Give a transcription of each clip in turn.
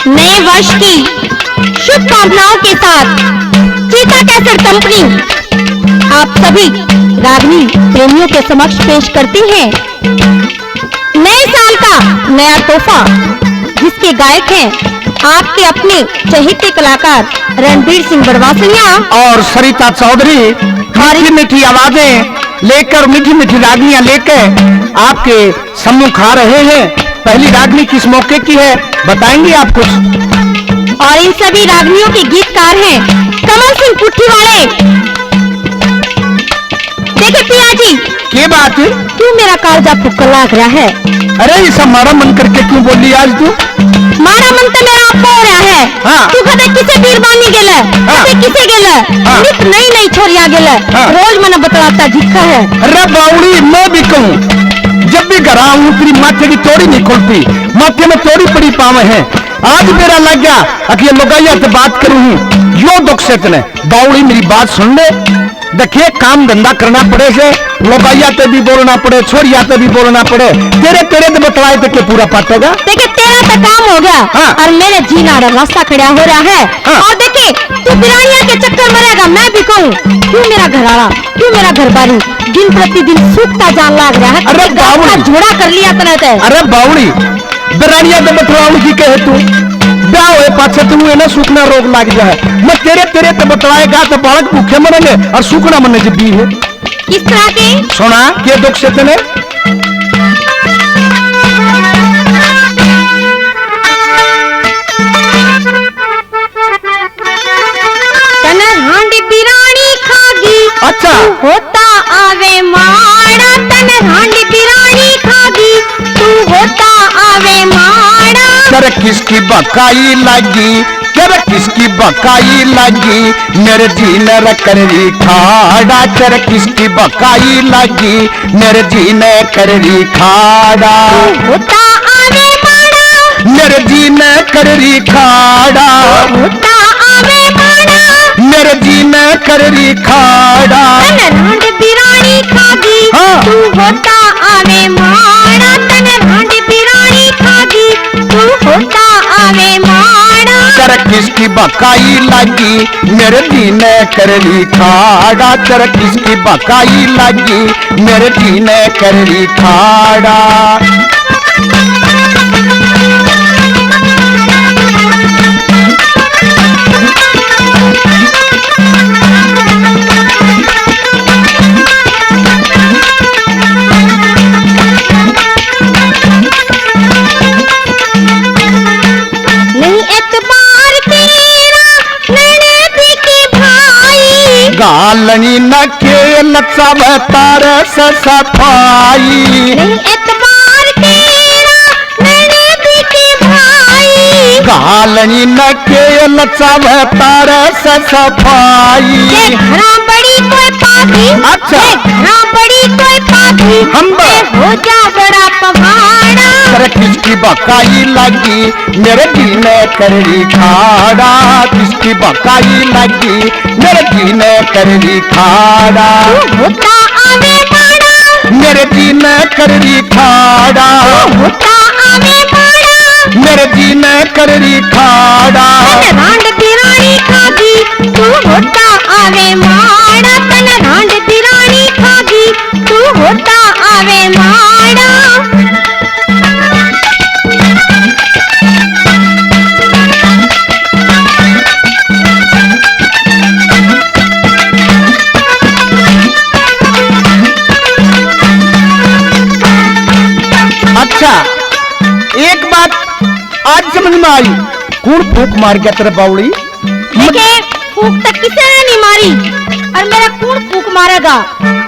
नए वर्ष की शुभकामनाओं के साथ चीता कैसेट कंपनी आप सभी रागनी प्रेमियों के समक्ष पेश करती है नए साल का नया तोहफा, जिसके गायक हैं आपके अपने चहेते कलाकार रणबीर सिंह बड़वासनिया और सरिता चौधरी। मीठी मीठी आवाजें लेकर, मीठी मीठी रागनियां लेकर आपके सम्मुख आ रहे हैं। पहली रागनी किस मौके की है, बताएंगे आप कुछ? और इन सभी रागनियों के गीतकार हैं कमल सिंह पुट्ठी वाले। देखिए पिया जी, क्या बात है? क्यों मेरा कालजा फुक्का लग रहा है? अरे ऐसा मारा मन करके क्यों बोली आज तू? मारा मन तो मेरा आपको हो रहा है। हाँ। तू कदे किसे बीरबानी गेले, कदे किसे गेले, नित नई नई छोरिया गेले, रोज मना बतलाता झिक्का है। अरे बावड़ी, मैं भी कहूँ, जब भी घर आऊँ तेरी माथे की तोड़ी नहीं खुलती, माथे में तोड़ी पड़ी पावे है। आज मेरा लग गया अकेले लोगाइया से बात करूँ, यो दुख से तने। बावड़ी मेरी बात सुन ले, देखिए काम धंधा करना पड़े से, लोगाइया ते भी बोलना पड़े, छोरिया ते भी बोलना पड़े। तेरे तेरे तो बतलाए तो क्या पूरा पाटेगा? देखिए तेरा तो काम हो गया। हाँ। और मेरे जीना रास्ता खड़ा हो रहा है। हाँ। और देखिए तू बिरानिया के चक्कर मरेगा, मैं भी कहूँ। क्यों मेरा घर आड़ा, क्यों मेरा घर बारी दिन प्रतिदिन सूखता जान लग रहा है। अरे बावड़ी, झोड़ा कर लिया तने। अरे बावड़ी, बिरानिया तो बतलाऊ की कहे तू ब्याह हुए पाछे तू ना सूखना रोग लग जाए। मैं तेरे तेरे तो बतलाएगा तो बालक भूखे मरेंगे और सूखना मरने जबी है। किस तरह के? सुना के दुख से तने? तने हांडी बिरानी खागी, अच्छा होता आवे माड़ा। तने हांडी बिरानी खागी, तू होता आवे माड़ा। कर किसकी बकाई लगी, कर किसकी बकाई लगी, मेरे जी ने रकरी खाड़ा। कर किसकी बकाई लगी, मेरे जी ने कररी खाड़ा। होता आवे माड़ा, मेरे जी ने कररी खाड़ा, होता आवे माड़ा। मेरे जी ने कररी खाड़ा। तने हांडी बिरानी खागी, हाँ। तू होता आवे माड़ा। तने हांडी बिरानी खागी, तू होता आवे माड़ा। कर किसकी बकाई लगी, मेरे जी ने कररी खाड़ा। कर किसकी बकाई लगी, मेरे जी ने कररी खाड़ा। गालनी न खेल सब तरस सफाई, नहीं एतबार तेरा मैंने बेटे भाई। गालनी न खेल सब तरस सफाई। घरा बड़ी कोई पापी, अच्छा घरा बड़ी कोई पापी, हम हो जा बड़ा पहाड़ा। कर किसकी बकाई लगी, मेरे जी ने कररी खाड़ा। किसकी बकाई लगी, मेरे जी ने कररी खाड़ा। होता आवे माड़ा, मेरे जी ने कररी खाड़ा। होता आवे माड़ा, मेरे जी ने कररी खाड़ा। तने रांड बिरानी खागी, तू होता आवे माड़ा। तने रांड बिरानी खागी, तू होता आवे माड़ा। अच्छा एक बात आज समझ में आई, कौन फूक मार गया तेरे बावड़ी? देखिए फूक तक किसी ने नहीं मारी, और मेरा कौन फूक मारेगा?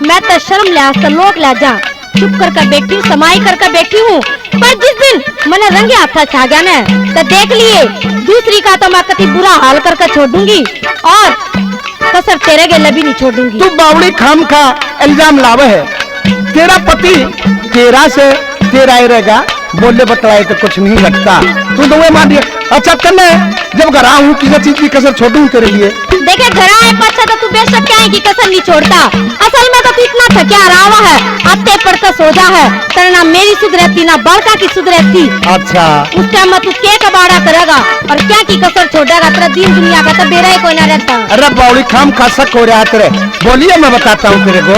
मैं तो शर्म लिहाज से लोग ला जा चुप कर बैठी हूँ, समाई कर बैठी हूँ। पर जिस दिन मैंने रंगे हाथा छा गया ना, तो देख लिए दूसरी का तो मैं कति बुरा हाल कर छोड़ दूंगी, और कसर तेरे गेले भी नहीं छोड़ दूंगी। तू बावड़ी खाम खा इल्जाम लावे है। तेरा पति तेरा से तेरा ही रहेगा, बोले बतलाए तो कुछ नहीं लगता। तू तो वही मान दिया। अच्छा कन्ने जब घर आऊं किसी चीज की कसर छोड़ूं तेरे लिए। देखे घर आए पच्छा तो तू बेशक क्या है कि कसर नहीं छोड़ता। असल में तो तू इतना थकिया रहा है, आते पड़ता सोजा है, तेरा ना मेरी सुध रहती ना बड़का की सुध रहती। अच्छा उस टाइम में तू के कबाड़ा करेगा और क्या की कसर छोड़ेगा, तेरा दिन दुनिया का तो बेरा ही कोई ना रहता। अरे बाउली खाम खासा हो रहा है तेरे। बोलिए मैं बताता हूँ तेरे को।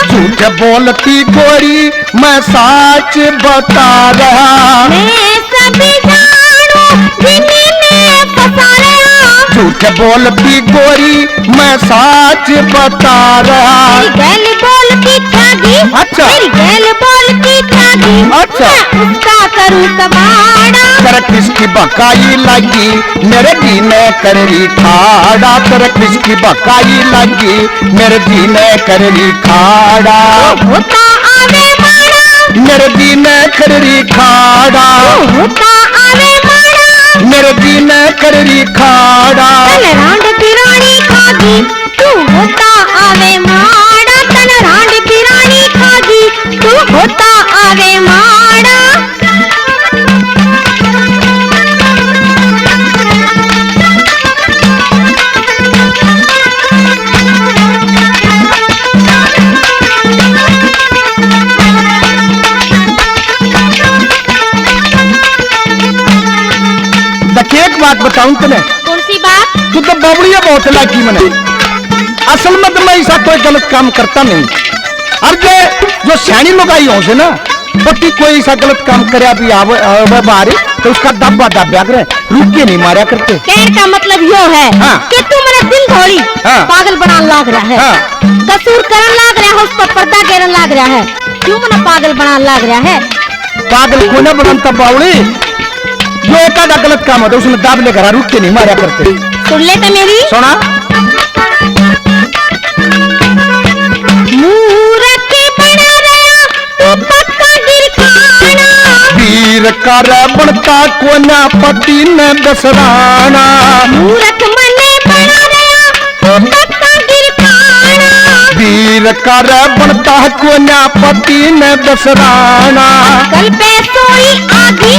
झूठ बोलती गोरी मैं सच बता रहा। मैं सभी जानू जिन्हीं ने फंसा रहा। झूठ बोलती गोरी मैं सच बता रहा। मेरी गैल बोलती ठागी। अच्छा। मेरी गैल बोलती ठागी। अच्छा। मैं उसका करूँ कबाड़ा। तेरे किसकी बकाई लगी मेरे जीने कररी खाड़ा। तेरे किसकी बकाई लगी मेरे जीने कररी खाड़ा। होता आवे माड़ा मेरे जीने कररी खाड़ा। होता आवे माड़ा मेरे जीने कररी खाड़ा। तन रांड पिरानी खागी तू होता आवे माड़ा। तन रांड पिरानी खागी तू होता आवे माड़ा। एक बात बताऊं तुम्हें। कौन सी बात? तू तो बाबड़िया बहुत लागी मैंने। असल में तो मैं ऐसा कोई गलत काम करता नहीं। अरे जो सैनी लोग आई हो से ना बटी कोई ऐसा गलत काम करे अभी आवे बाहर तो उसका दब्बा दब्या करे रुक के नहीं मारा करते। कहने का मतलब यो है हाँ। कि तू मेरा दिल थोड़ी पागल बना लाग रहा है। कसूर करन लाग रहा है, उस पर पर्दा गिरन लाग रहा है। क्यों मना पागल बना लाग रहा है? पागल को न बनता बावड़ी। जो एक आधा गलत काम होता उसमें दाब ले घर रुक के नहीं मारा करते। सुन ले तो मेरी सुना। मूर्ख बना रहा तू पक्का गिर खाना। वीर कर बनता को न पति न बसराना। मूर्ख मने बना रहा तू पक्का गिर खाना। वीर कर बनता को न पति न बसराना। कल पे सोई आगी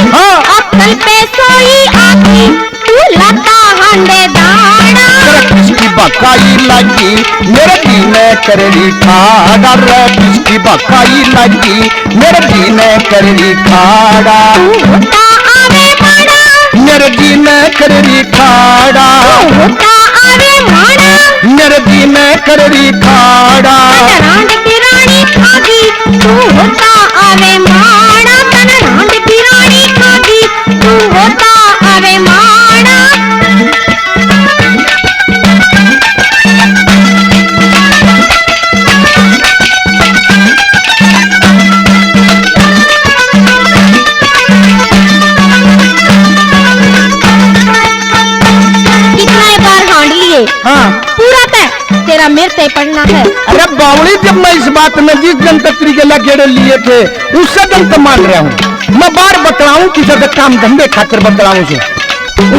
अक्कल पे सोई आगी तू लता हंडे दाना। किसकी बकाई लगी मेरे जीने करनी खाड़ा। किसकी बकाई लगी मेरे जीने करनी खाड़ा। तू होता आवे माड़ा मेरे जीने करनी खाड़ा। तू होता आवे माड़ा मेरे जीने करनी खाड़ा। तन रांड पिरानी खागी तू होता आवे माड़ा। तन रांड पिरानी खागी तू होता आवे माड़ा। कितने बार हांड लिए हाँ पूरा तय तेरा मेरे से पढ़ना है। अरे बावली जब मैं इस बात में जिस जनतत्री के लगे लिए थे उससे जन तो मान रहा हूँ। मैं बार बतलाऊं कि ज्यादा काम धंधे खातिर बतलाऊं से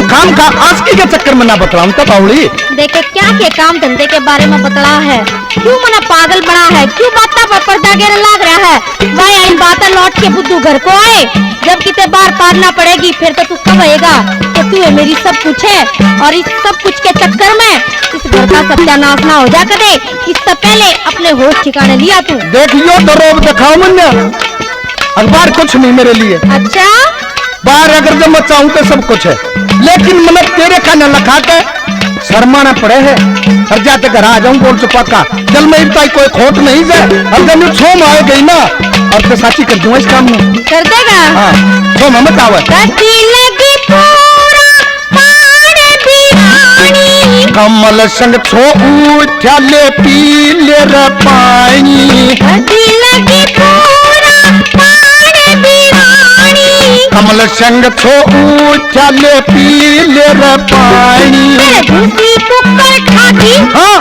काम का आस्की के चक्कर में ना बतलाऊं तो बावली। देखे क्या के काम धंधे के बारे में बतला है। क्यों मना पागल बना है, क्यों बाता पर पर्दा गिरने लग रहा है। भाई आई बातें लौट के बुद्धू घर को आए जब किते बार पारना पड़ेगी फिर तो तू कब आएगा कि तू है मेरी सब कुछ है। और इस सब कुछ के चक्कर में इस घर का सत्यानाश ना हो जा करे इससे पहले अपने होश ठिकाने लिया तू। देखियो तो रोब दिखाओ मुन्ना अखबार कुछ नहीं मेरे लिए। अच्छा बाहर अगर जब मैं चाहूं तो सब कुछ है लेकिन मैंने तेरे खाना लखा के शर्माना पड़े है। और जाते घर आ जाऊं बोल चुपा का जल में इतना कोई खोट नहीं जाए। अब जब मैं छो में आ गई ना और तो साची कर दूंगा इस काम में। कर देगा। हाँ छो में मत आवे। कमल संग छो उठले पी ले रे पानी। कमल संग छो उठले पी ले रे पानी। भूसी कुकर खाती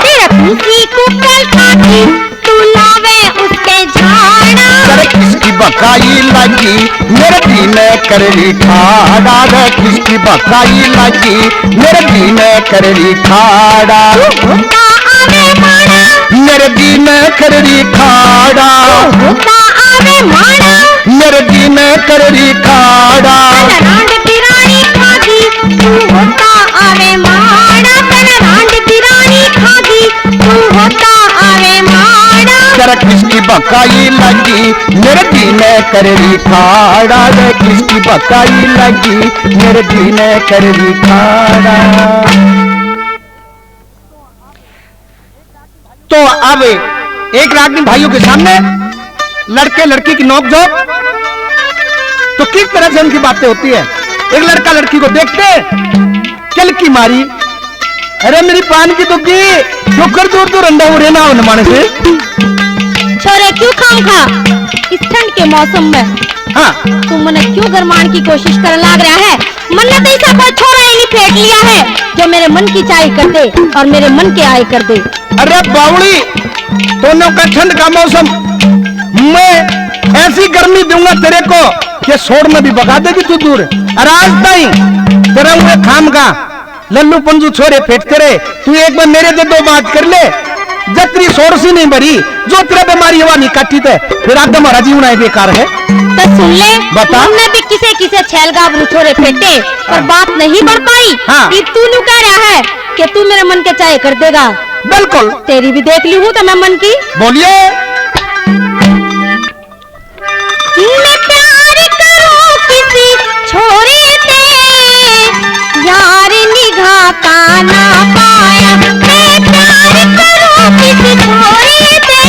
तेरा भूसी कुकर खाती तू लावे उसके झाड़ा। तेरे किसकी बकाई लगी मेरे जीने में करली ठाड़ा रे किसकी बकाई लगी मेरे दी में करली ठाड़ा होता आवे माड़ा मेरे दी में करली ठाड़ा होता आवे माड़ा मेरे दी में करली ठाड़ा रांड बिरानी खागी तू होता आवे माड़ा रांड बिरानी खागी तू होता आवे माड़ा जरा किसकी बकाई लगी मेरे दी में करली ठाड़ा रे किसकी बकाई लगी मेरे दी में करली ठाड़ा। तो अब एक रागनी भाइयों के सामने लड़के लड़की की नोकझोंक तो किस तरह से उनकी बातें होती है। एक लड़का लड़की को देखते चल की मारी अरे मेरी पान की दुखी जोकर दूर दूर अंडा उड़े ना हो माने से छोरे क्यों खाऊं खा इस ठंड के मौसम में हाँ तू मने क्यों गरमान की कोशिश कर लाग रहा है। मन ने तो ऐसा कोई छोरा ही नहीं फेंक लिया है जो मेरे मन की चाय कर दे और मेरे मन के आय कर दे। अरे बावड़ी दोनों का ठंड का मौसम मैं ऐसी गर्मी दूंगा तेरे को कि सोड़ में भी भगा देगी तू दूर। अरे आज नहीं तेरा हुए खाम का लल्लू पंजू छोरे फेंकते रहे तू एक बार मेरे दे दो बात कर ले जतरी सोड़ सी नहीं भरी जो तेरा बीमारी हवा नहीं काटी थे फिर आप हमारा जीवन है बेकार है। तो सुन ले बता। हमने भी किसे किसे छेल गाभरू छोरे फेंटे पर बात नहीं बढ़ पाई। हाँ। कि तू नु कह रहा है कि तू मेरे मन के चाय कर देगा। बिल्कुल तेरी भी देख ली हूँ तो मैं मन की बोलिए। मैं प्यार करूं किसी छोरे से यार निगाह का ना पाया। मैं प्यार करूं किसी छोरे से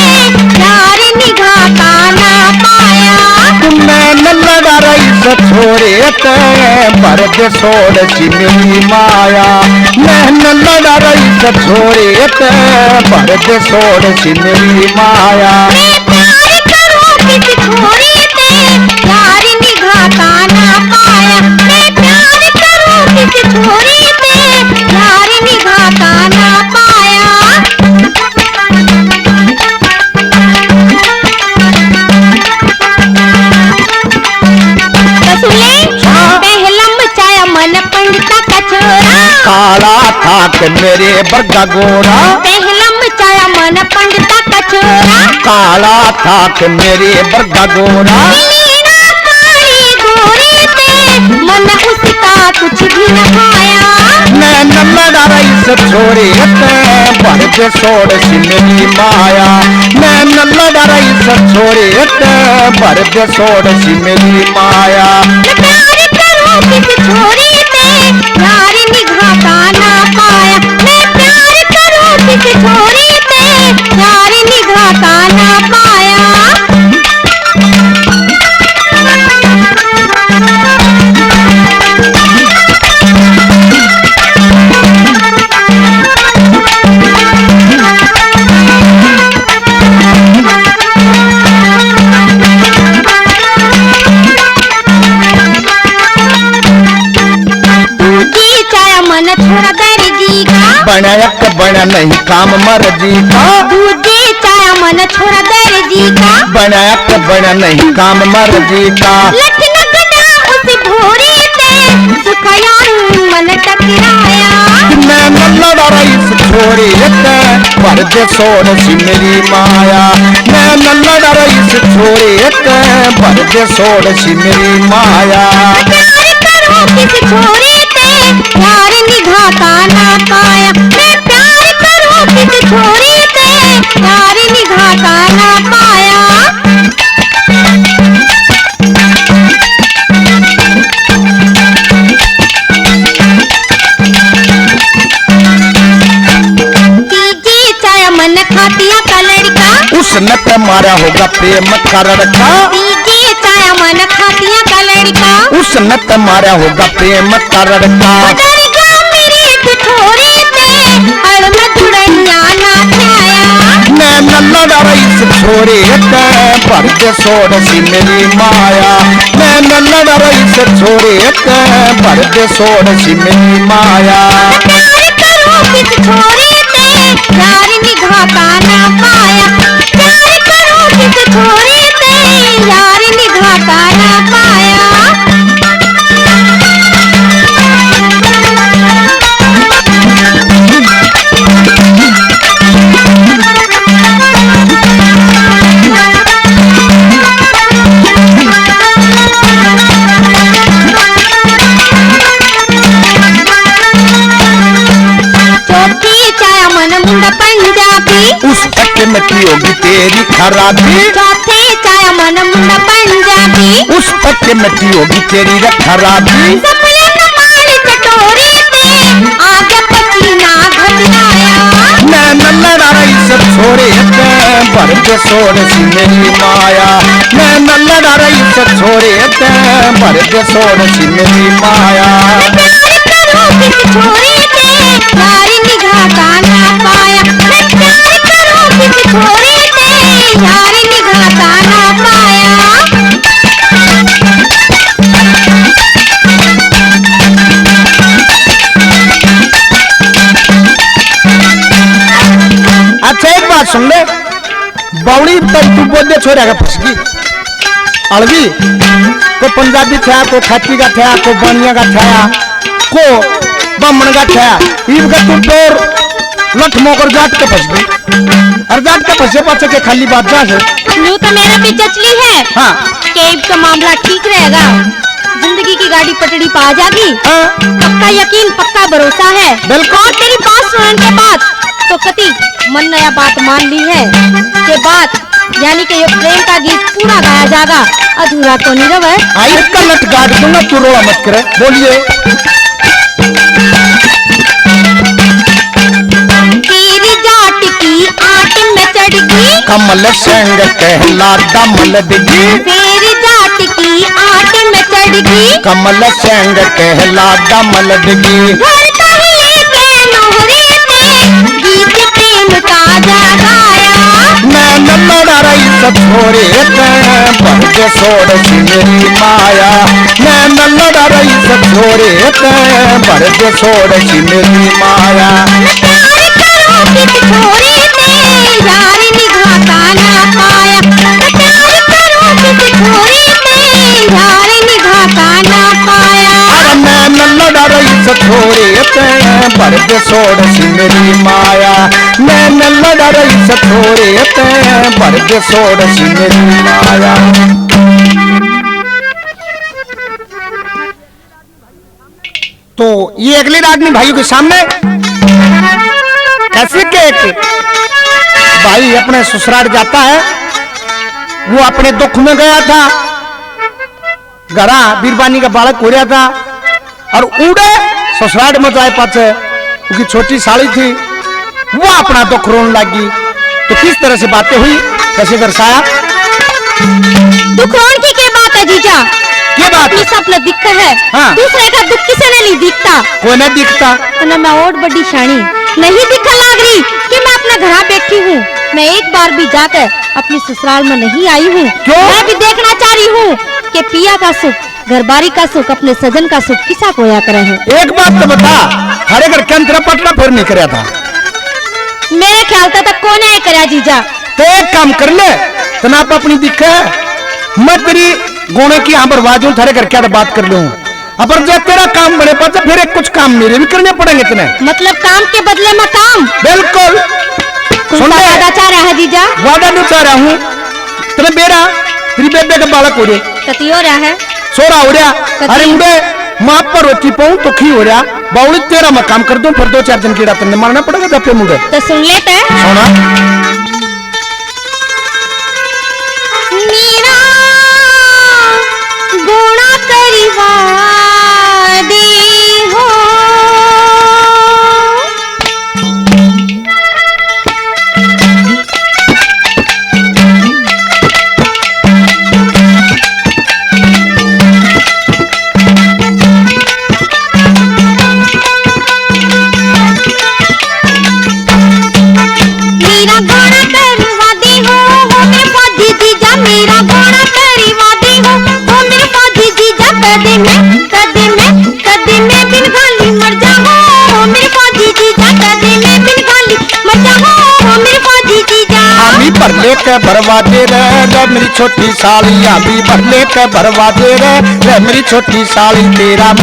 यार निगाह का ना पाया। मैं न लड़ा रही से छोरे ते मर्द सोड़ सी मेरी माया मैं न लड़ा रही से छोरे ते मर्द सोड़ सी मेरी माया। मैं प्यार करूं किसी छोरे से यार निगाह का ना पाया। मैं प्यार करूं किसी छोरे से यार निगाह का ना पाया। तो सुन ले पहला मचाया मन पंडिता का छोरा काला था कि मेरे बरगा गोरा पहला मचाया मन पंडिता का छोरा काला था कि मेरे बरगा गोरा मीना काली गोरे से मन उसका कुछ भी न खाया। मैं न लड़ा रही से छोरे ते मर्द सोड़ सी मेरी माया मैं न लड़ा रही से छोरे ते मर्द सोड़ सी मेरी माया। मैं प्यार करूं किसी छोरे से यार निगाह का ना पाया। मैं प्यार करूं किसी छोरे से यार निगाह का ना पाया। दूजी चाया मन छोड़ा दर्जी का बनाया का बना नहीं काम मर्जी का दूजी चाया मन छोड़ा दर्जी का बनाया का बना नहीं काम मर्जी का लखन गना उस भोरे से सुखयान मन टकराया। मैं न लड़ा रही से छोरे ते मर्द सोड़ सी मेरी माया मैं न लड़ा रही से छोरे ते मर्द सोड़ सी मेरी माया। प्यार करूं किसी छोरे से यार निगाह का ना पाया। मैं प्यार करूं किसी छोरे से यार निगाह का ना पाया। तीजी चाया मन खातिया का लड़का उसने तो मारा होगा प्रेम का लड़का तीजी चाया मन खातिया का लड़का उसने तो मारा होगा प्रेम का लड़का दरगा मेरे ठिठोरे से अड़ में जुड़ैया ना छाया। मैं न लड़ा रही से छोरे ते मर्द सोड़ सी मेरी माया मैं न लड़ा रही से छोरे ते मर्द सोड़ सी मेरी माया। प्यार करूं किसी छोरे से यार निगाह का ना पाया। प्यार करूं किसी छोरे से यार निगाह का ना पाया। मन मुंडा पंजाबी, उस पक्के में की होगी तेरी खराबी। चौथे चाया मन मुंडा पंजाबी, उस पक्के में की होगी तेरी खराबी। सपने न मारी चटोरी ते, आगे पसीना घबराया। मैं न लड़ाई सब छोड़े ते, भर के सोड़ सी मेरी माया। मैं न लड़ाई सब छोड़े ते, भर के सोड़ सी मेरी माया। प्यार करूं किस छोरी ते, यारी निगाह का ना पाया। मैं प्यार करूं किस छोरी ते, यारी निगाह का ना पाया। अच्छा एक बात सुन ले, बावड़ी तक तू बोलने छोड़ेगा फसगी अलगी। को पंजाबी था, को खाती का था, को बानिया का था, को बामण का था। ईब का तू डोर लठ मोकर जाट के फसगी। और जाट के फंसे पाचे के खाली बात जा है। यूं तो मेरा भी चचली है। हाँ। केब का मामला ठीक रहेगा, जिंदगी की गाड़ी पटड़ी पा जाएगी। हाँ। पक्का यकीन, पक्का भरोसा है। बिल्कुल। और तेरी बात सुनने के बाद तो कति मन नया बात मान ली है के बाद, यानी कि ये प्रेम का गीत पूरा गाया जाएगा, अधूरा तो नहीं रहे। आई का लठ गाड़ दूंगा, तू रोड़ा मत करे। बोलिए। तेरी जाट की आट में चढ़ गई, कमल संग कहला दमल दिगी। तेरी जाट की आट में चढ़ गई, कमल संग कहला दमल दिगी। घर कहीं के नोहरे पे गीत प्रेम का जगाया। मैं न लड़ा रही सब छोड़े ते, भर के सोड़ सी मेरी माया। मैं न लड़ा रही सब छोड़े ते, भर के सोड़ सी मेरी माया। मैं प्यार करूं किस छोरी ते, यारी निगाह का ना पाया। मैं प्यार करूं किस छोरी ते, यारी निगाह का ना पाया। अरे मैं न लड़ा रही सब छोड़े ते, भर के सोड़ सी मेरी माया। मैं न लड़ा रही सब छोड़े ते, भर के सोड़ सी मेरी माया। तो ये अगले रागनी भाइयों के सामने कैसे के एक भाई अपने ससुराल जाता है। वो अपने दुख में गया था, घरा बीरबानी का बालक हो रहा था और उड़े ससुराल में जाए पाचे उसकी छोटी साली थी, वो अपना दुख रोने लगी। तो किस तरह से बातें हुई, कैसे दर्शाया। दुख रोन की क्या बात है जीजा, ये बात अपनी सपना दिखता है। हाँ। दूसरे का दुख किसे ने नहीं दिखता। कोई नहीं दिखता। तो ना मैं और बड़ी शानी नहीं दिखा लाग रही कि मैं अपने घर बैठी हूँ। मैं एक बार भी जाकर अपनी ससुराल में नहीं आई हूँ। क्यों? मैं भी देखना चाह रही हूँ कि पिया का सुख, घरबारी का सुख, अपने सजन का सुख किसा कोया करे है। एक बात तो बता, हरे घर के अंतरा पटना फिर नहीं कराया था। मेरे ख्याल तक कौन है करा जीजा। तो एक काम कर ले, तनाप अपनी दिक्कत है, मैं तेरी गोने की यहाँ बर्बाद हूँ, थारे घर क्या बात कर लूँ। अब जब तेरा काम बने पाता फिर एक कुछ काम मेरे भी करने पड़ेंगे इतने। मतलब काम के बदले में काम। बिल्कुल। सुन ले, वादा चाह रहा है जीजा। वादा नहीं चाह रहा हूँ, तेरे बेरा तेरी बेबे का बालक हो रहे, कती हो रहा है, सोरा हो रहा। अरे उड़े माँ पर रोटी पाऊँ तो खी हो रहा। बाउली तेरा मैं काम कर दूं, फिर 2-4 दिन कीड़ा तुमने मारना पड़ेगा जब पे मुझे। तो सुन लेते सोना मीरा गोणा करीवा दे हो, मीरा गोणा करवा दे हो मेरे फौजी जीजा। मीरा गोणा करवा दे हो मेरे फौजी जीजा। कदे मैं बिन गाली मर जाऊं मेरे फौजी जीजा। कदे मैं बिन गाली मर जाऊं मेरे फौजी जीजा। आमी भर लेके भरवा दे रे मेरी छोटी साली। आमी भर लेके भरवा दे रे मेरी छोटी साली। तेरा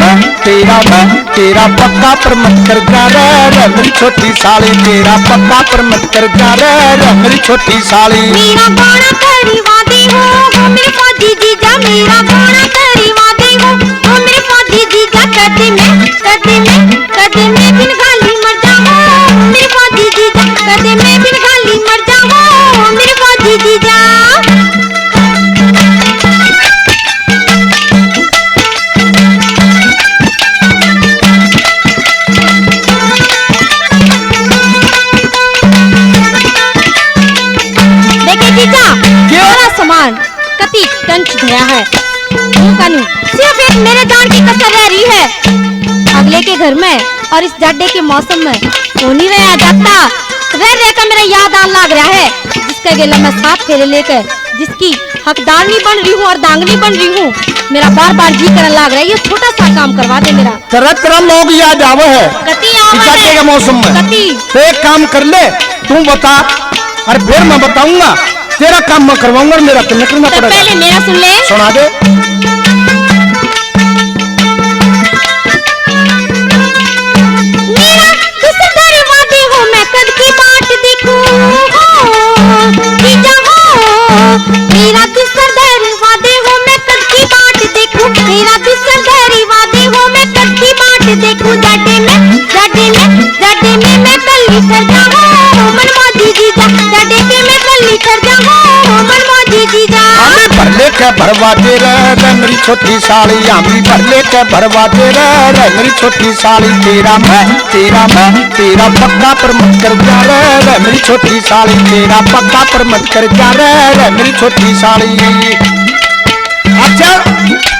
तेरा पक्का पर मत कर जा रे मेरी छोटी साली। तेरा पक्का पर मत कर जा रे मेरी छोटी साली। मीरा गोणा करवा दे हो मेरे फौजी जीजा। मीरा गोणा करवा दे हो मेरे फौजी जीजा। कदे मैं बिन गाली मर जाऊं मेरे फौजी जीजा। गया है। यूं करूं, सिर्फ एक मेरे जान की कसर रह रही है। अगले के घर में और इस जाड़े के मौसम में कौन ही रह जाता। रह कर मेरा याद आने लग रहा है, जिसके गेला मैं 7 फेरे लेकर जिसकी हकदारनी बन रही हूँ और दांगनी बन रही हूँ। मेरा बार बार जी करने लग रहा है, ये छोटा सा काम करवा दे मेरा। तरह तरह लोग याद आवे है कति जाड़े के मौसम में। कति तो एक काम कर ले, तू बता और फिर मैं बताऊंगा। तेरा काम मैं करवाऊंगा और मेरा तुम्हें करना तो पड़ेगा। पहले मेरा सुन ले। सुना दे। मेरा किस दरवाजे हो मैं कद की बाट देखूं जीजा हो। मेरा किस दरवाजे हो मैं कद की बाट देखूं। मेरा किस दरवाजे हो मैं कद की बाट देखूं। जाडे में मैं कल्ली कर जाऊं मनमोजी जीजा। जाडे के मैं कल्ली कर जाऊं मनमोजी जीजा। आमी भरले के भरवाते रे मेरी छोटी साली। आमी भरले के भरवाते रे मेरी छोटी साली। तेरा तेरा पक्का पर मत कर जा रे मेरी छोटी साली। तेरा पक्का पर मत कर जा रे मेरी छोटी साली। अच्छा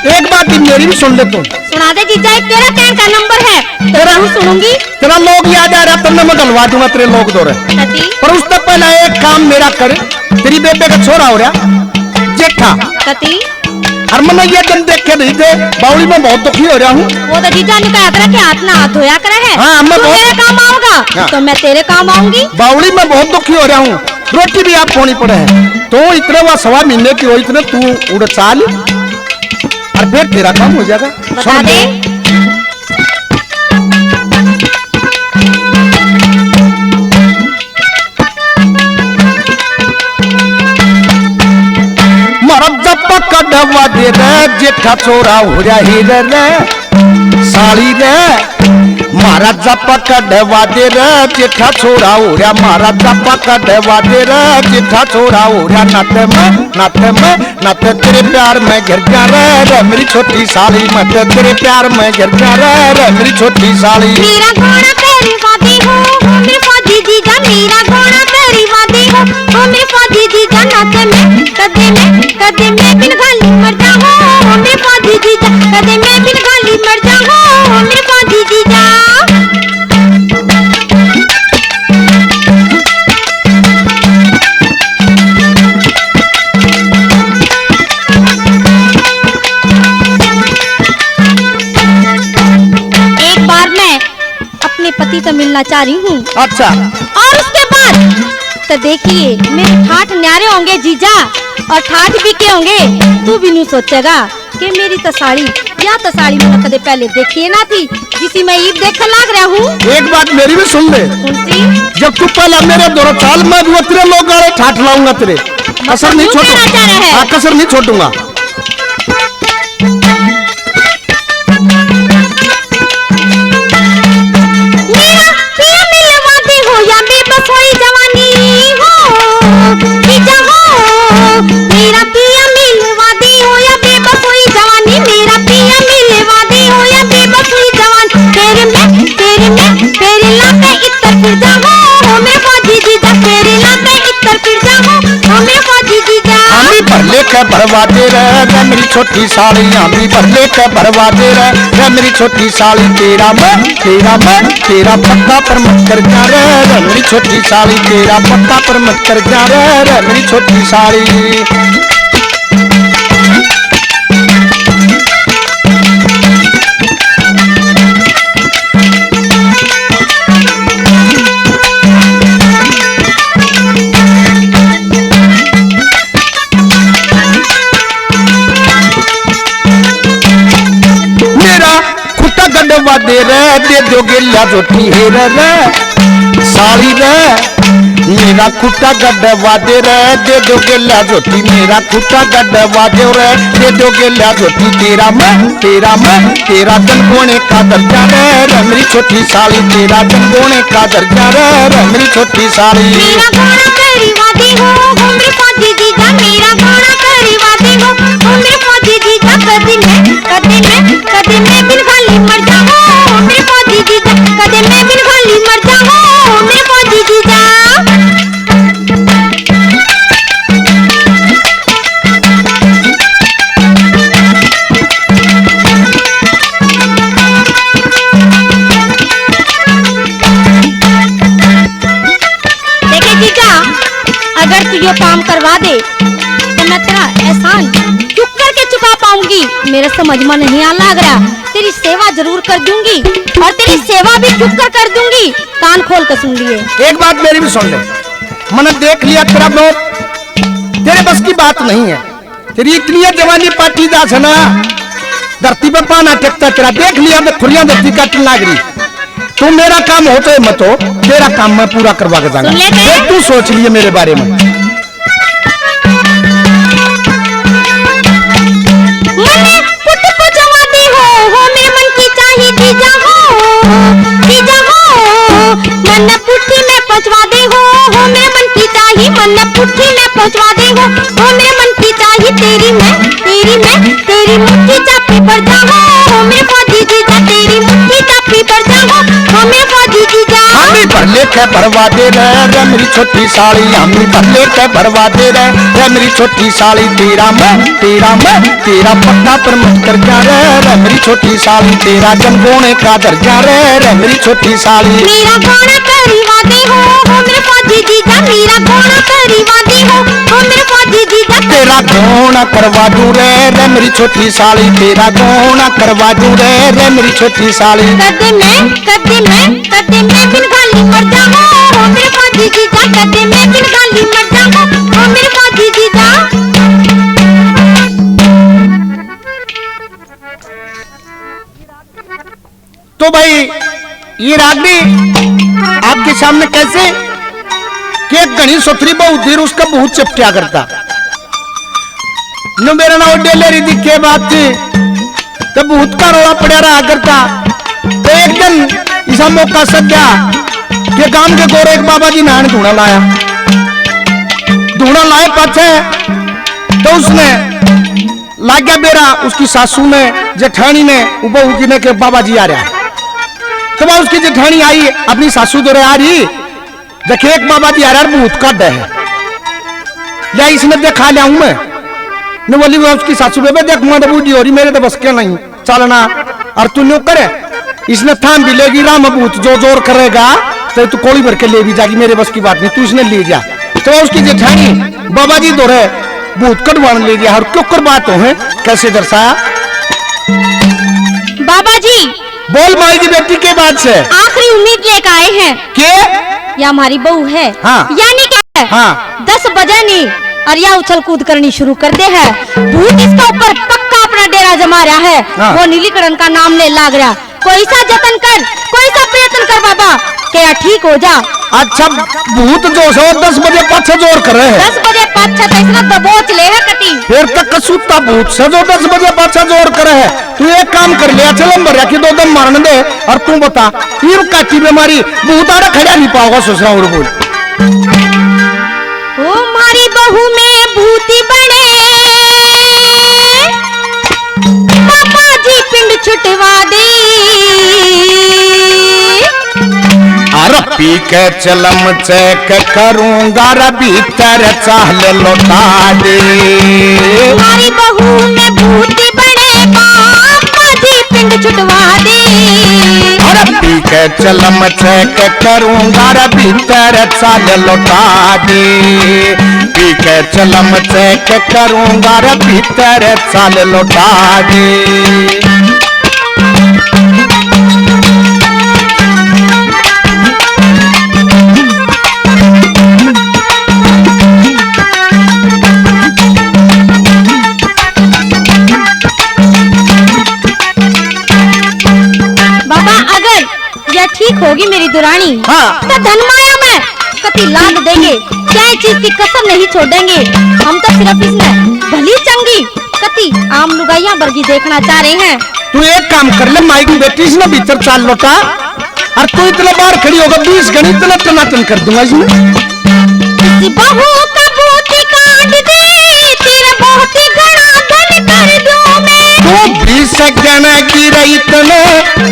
एक बात मेरी भी सुन ले तू। सुना दे जीजा, एक तेरा कहने का नंबर है तो जरूर सुनूंगी। तेरा लोग याद आ रहा तब मैं गलवा दूंगा तेरे लोग दौरे। कति पर उससे पहले एक काम मेरा कर। तेरी बेबे का छोरा हो रहा जेठा। कति हरमन ये दिन देख के नहीं थे, बावली में बहुत दुखी हो रहा हूँ। वो तो जीजा ने कहा था कि हाथ ना हाथ धोया करा है। हाँ, मैं तू बहुत- मेरे काम आओगा हाँ। तो मैं तेरे काम आऊंगी। बावली में बहुत दुखी हो रहा हूँ। रोटी भी आप होनी पड़े है तो इतने वह 1.25 महीने की हो, इतने तू उड़ चाल और फिर तेरा काम हो जाएगा। बता सुन दे। मरद जब कटवा दे रे जेठा छोरा हो रहा हीरे रे साली रे। महाराज जब कटवा दे रे जेठा छोरा हो रहा। महाराज जब कटवा दे रे जेठा छोरा हो रहा। नाते तेरे प्यार में गिर जा रे मेरी छोटी साली। मत तेरे प्यार में गिर जा रे मेरी छोटी साली। मेरा घोड़ा तेरी वादी हो मेरे फौजी जीजा। मेरा घोड़ा तेरी वादी हो मेरे फौजी जीजा। नाते में कदे में बिन गाली मर जाऊं मेरे फौजी जीजा। कदे में बिन गाली मर जाऊं मेरे फौजी जीजा। एक बार मैं अपने पति से मिलना चाह रही हूँ अच्छा और उसके बाद तो देखिए मेरे ठाठ न्यारे होंगे जीजा और ठाठ भी के होंगे। तू भी नहीं सोचेगा कि मेरी तो साड़ी या तो साड़ी मैंने कदे पहले देखी ना थी जिसी मैं ईद देखकर लाग रहा हूँ। एक बात मेरी भी सुन ले। जब तू पहला मेरे दौरा चाल मैं भी तेरे लोग गाड़े ठाठ लाऊंगा तेरे। कसर नहीं तू कहना चाह रहा है? हाँ कसर नहीं छोड़ूंगा। मेरा पिया मिलवा दे हो या बेबस होई जवानी हो जीजा हो। मेरा पिया मिलवा दे हो या बेबस होई जवानी। मेरा पिया मिलवा दे हो या बेबस होई जवानी। तेरे लाके इतर फिर जाऊं मेरे फौजी जीजा। तेरे लाके इतर फिर जाऊं मेरे फौजी जीजा। आमी भरले के भरवाते रे मेरी छोटी साली। आमी भरले के भरवाते रे मेरी छोटी साली। तेरा तेरा पक्का पर मत कर जा रे मेरी छोटी साली। तेरा पक्का पर मत कर जा रे मेरी छोटी साली। गडवा दे दोगे ला रोटी हेर रे साली रे। मेरा कुत्ता गडवा दे दोगे ला रोटी। मेरा कुत्ता गडवा दे दोगे ला रोटी। तेरा जनगोने का दर्जा रे मेरी छोटी साली। तेरा जनगोने का दर्जा रे मेरी छोटी साली। मेरा घोड़ा तेरी वादी हो मेरे फौजी जीजा। मेरा घोड़ा तेरी वादी हो मेरे फौजी जीजा। कदे मैं बिन गाली मर जाऊं मेरे फौजी जीजा। कदे मैं बिन गाली मर जाऊं मेरे फौजी जीजा। यो काम करवा दे तो मैं तेरा एहसान चुप करके चुका पाऊंगी। मेरे समझ में नहीं आ लग रहा, तेरी सेवा जरूर कर दूंगी और तेरी सेवा भी चुप कर दूंगी। कान खोल कर सुन लिए। एक बात मेरी भी सुन ले, मैंने देख लिया तेरा बहुत, तेरे बस की बात नहीं है। तेरी इतनी जवानी पाटी दास है ना, धरती पर पाना टेकता तेरा देख लिया, मैं खुरिया धरती काटने लाग रही। तू मेरा काम हो तो मत हो, तेरा काम मैं पूरा करवा के जाऊंगा। तू सोच लिए मेरे बारे में। मन पुट्ठी में पहुंचवा दे हो मेरे मन की चाहिए, मन पुट्ठी में पहुंचवा दे हो मेरे मन की चाहिए। तेरी मुट्ठी चापी पर जाओ मेरे फौजी जीजा, तेरी मुट्ठी चापी पर जाओ मेरे फौजी जीजा। हम ही भर लेके भरवा दे रे मेरी छोटी साली, हम ही भर लेके भरवा दे रे मेरी छोटी साली। तेरा तेरा पट्टा पर मत कर जा रे मेरी छोटी साली, तेरा जनगोने का दर्जा रे मेरी छोटी साली। मेरा गोना करवा दे हो मेरे फौजी जीजा, मेरा गोना करवा दे हो मेरे फौजी जीजा। तेरा गोना करवा दूं रे मेरी छोटी साली, तेरा गोना करवा दूं रे मेरी छोटी साली। कदे मैं बिन गाली मर जाऊं मेरे फौजी जीजा, कदे मैं बिन गाली मर जाऊं मेरे फौजी जीजा। तो भाई ये रागनी आपके सामने कैसे कि घनी सुथरी बहुत देर उसका बहुत चपटिया करता न, मेरा नाम डेलेरी दिखे बात थी तो बहुत का रोड़ा पड़ा रहा करता। तो एक दिन ऐसा मौका सक गया कि गांव के गोरे एक बाबा जी नहाने धूना लाए पाछे, तो उसने लाग गया बेरा उसकी सासू ने जेठानी ने बहू की ने के बाबा जी आ रहा। तो वह उसकी जेठानी आई अपनी सासू दोरे आ रही, देखे एक बाबा जी आ रहा भूत का दे ले, इसने देखा लिया हूं मैं न, बोली वो उसकी सासू बेबे देख मैं बूढ़ी हो रही, मेरे तो बस के नहीं चलना, और तू न्यू करे इसने थाम भी लेगी राम भूत जो जोर करेगा तो तू कोड़ी भर के ले भी जाएगी, मेरे बस की बात नहीं, तू इसने ले जा। तो उसकी जेठानी बाबा जी दोरे भूत कटवाने ले गया। और क्यों कर बात हो कैसे दर्शाया बाबा जी? बोल माई की बेटी के बाद से आखिरी उम्मीद लेकर आए हैं के या हमारी बहू है, हाँ। यानी क्या है, हाँ। 10 बजे नहीं और या उछल कूद करनी शुरू कर दे है। भूत इसका ऊपर पक्का अपना डेरा जमा रहा है, हाँ। वो नीलीकरण का नाम ले लाग रहा। कोई सा जतन कर, कोई सा प्रयत्न कर बाबा, क्या ठीक हो जा। अच्छा भूत जो सो 10 बजे पाछे जोर कर रहे हैं, 10 बजे पाछे तो इसने दबोच ले है कटी, फिर तक कसूता भूत से जो 10 बजे पाछे जोर करे है। तू एक काम कर ले, चलम भर रखी 2 दम मारने दे, और तू बता फिर काटी बीमारी भूत आड़ा खड़ा नहीं पाओगा सोच रहा हूँ। बोल ओ मारी बहू में भूती बने पापा जी पिंड छुटवा दे, अरे पी के चलम चेक करूंगा रे भीतर चाल लौटा दे। मारी बहू में भूती बने पापा जी पिंड छुटवा दे, अरे पी के चलम चेक करूंगा रे भीतर चाल लौटा दे। पी के चलम चेक करूंगा रे भीतर चाल लौटा दे। ठीक होगी मेरी दुरानी, हाँ। तो धनमाया में कति लाद देंगे, क्या चीज की कसर नहीं छोड़ेंगे। हम तो सिर्फ इसमें भली चंगी कति आम लुगाइया वर्गी देखना चाह रहे हैं। तू एक काम कर ले, माई की बेटी से ना भीतर चाल लौटा, और तू इतना बार खड़ी होगा 20 घड़ी इतना टनाटन कर दूंगा इसमें। बहू का बूटी काट दे, तेरा बहुत ही घना धन कर दूं मैं। तू 20 घना की रही तने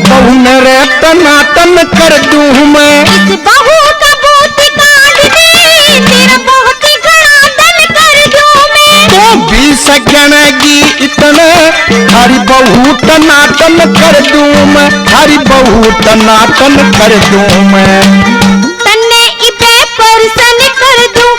बहू मेरे टनाटन कर दूं मैं। इस बहू का बूटी काट दे, तेरा बहुत ही घना धन कर दूं मैं। तो 20 घना की इतने हरी बहू टनाटन कर दूं मैं, हरी बहू टनाटन कर दूं मैं। तन्ने इबे परसन कर दूं,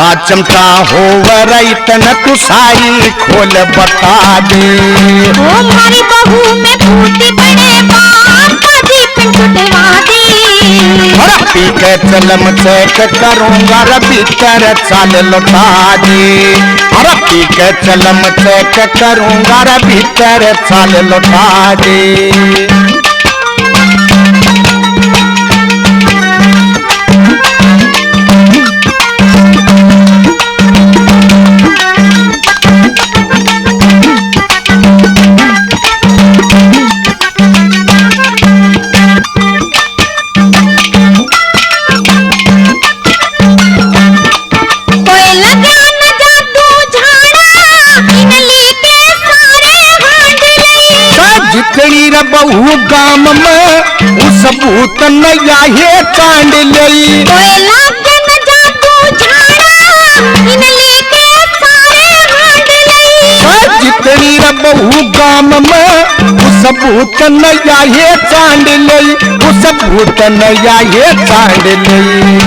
का चमचा हो रईतन तू सारी खोल बता दे। ओ मारी बहू में भूत बड़े बाबा जी पिन छुटवा दे। अरे पी के चलम चेक करूंगा रे भीतर चाल लौटा दे। अरे पी के चलम चेक करूंगा रे भीतर चाल लौटा दे। बहू गाम में उस सबूत नया है कांड लई। जितनी बहू गाम में उस सबूत नया है चांद लई। उस सबूत नया है चांद लई।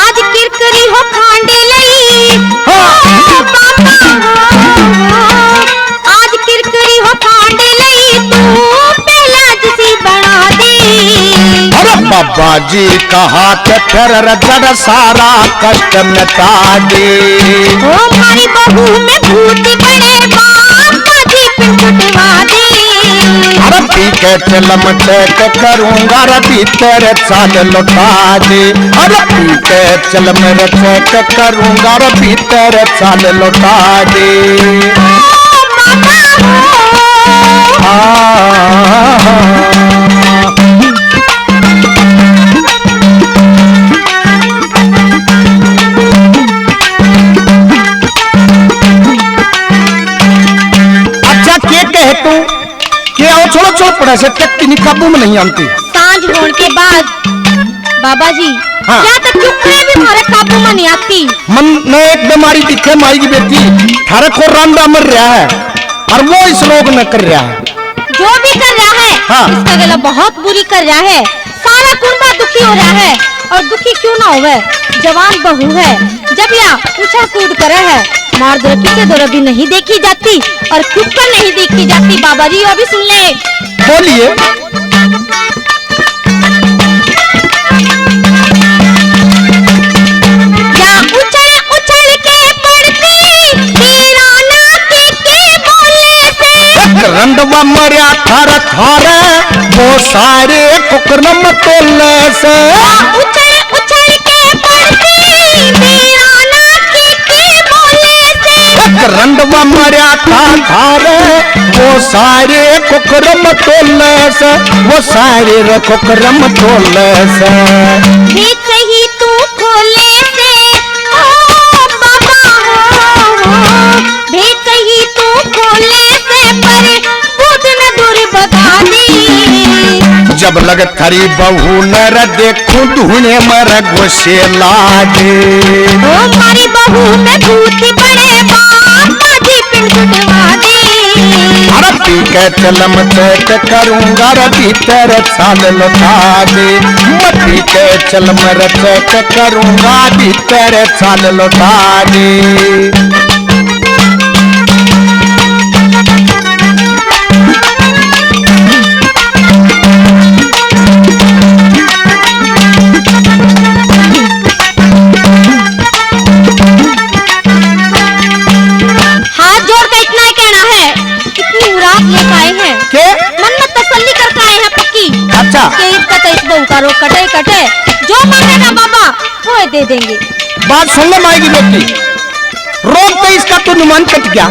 आज किरकरी हो खांड लई। आज किरकरी हो खांड लई तू बाबा जी का हाथ फिर जड़ सारा कष्ट मिटा दे। ओ मारी बहू में भूत बड़े बाबा जी पिन छुटवा दे। अरे पी के चलम चेक करूंगा रे भीतर चाल लौटा दे। अरे पी के चलम चेक करूंगा रे भीतर चाल लौटा दे। छोड़ो छोड़ो पड़ा से टक्की नहीं काबू में नहीं आती। सांझ होने के बाद बाबा जी हाँ। क्या तक चुप करे भी मारे काबू में नहीं आती। मन में एक बीमारी दिखे माई की बेटी थारे को रांदा मर रहा है और वो इस रोग में कर रहा है। जो भी कर रहा है हाँ। इसका गला बहुत बुरी कर रहा है। सारा कुंबा दुखी हो रहा है और दुखी क्यों ना होवे। जवान बहू है जब या उछल कूद करे है। मार दो किसे दो भी नहीं देखी जाती और खुद पर नहीं देखी जाती। बाबा जी अभी सुन ले। बोलिए। या उछल उछल के पड़ती वीराना के बोले से। रंडवा मरिया थार थार वो सारे कुकरम तोले से। उछल उछल के पड़ती वीराना के बोले से। रंडवा मरिया थार वो सारे कुकरम तोले से। वो सारे कुकरम तोले से। भेद सही तू खोले से ओ बाबा हो। भेद सही तू खोले से पर बुध न दूर भगा दी। जब लग थरी बहू नर देखूं धुने मर गोसे लागे। ओ मारी बहू में भूत बड़े बाबा जी पिन छुटवा दे। अरे पी के चलम चेक करूंगा रे भीतर चाल लौटा दे। पी के चलम चेक करूंगा भीतर चाल लौटा दे। करो कटे कटे जो मांगेगा बाबा वो दे देंगे। बात सुन ले माई की बेटी। रोग तो इसका तो नुमान कट गया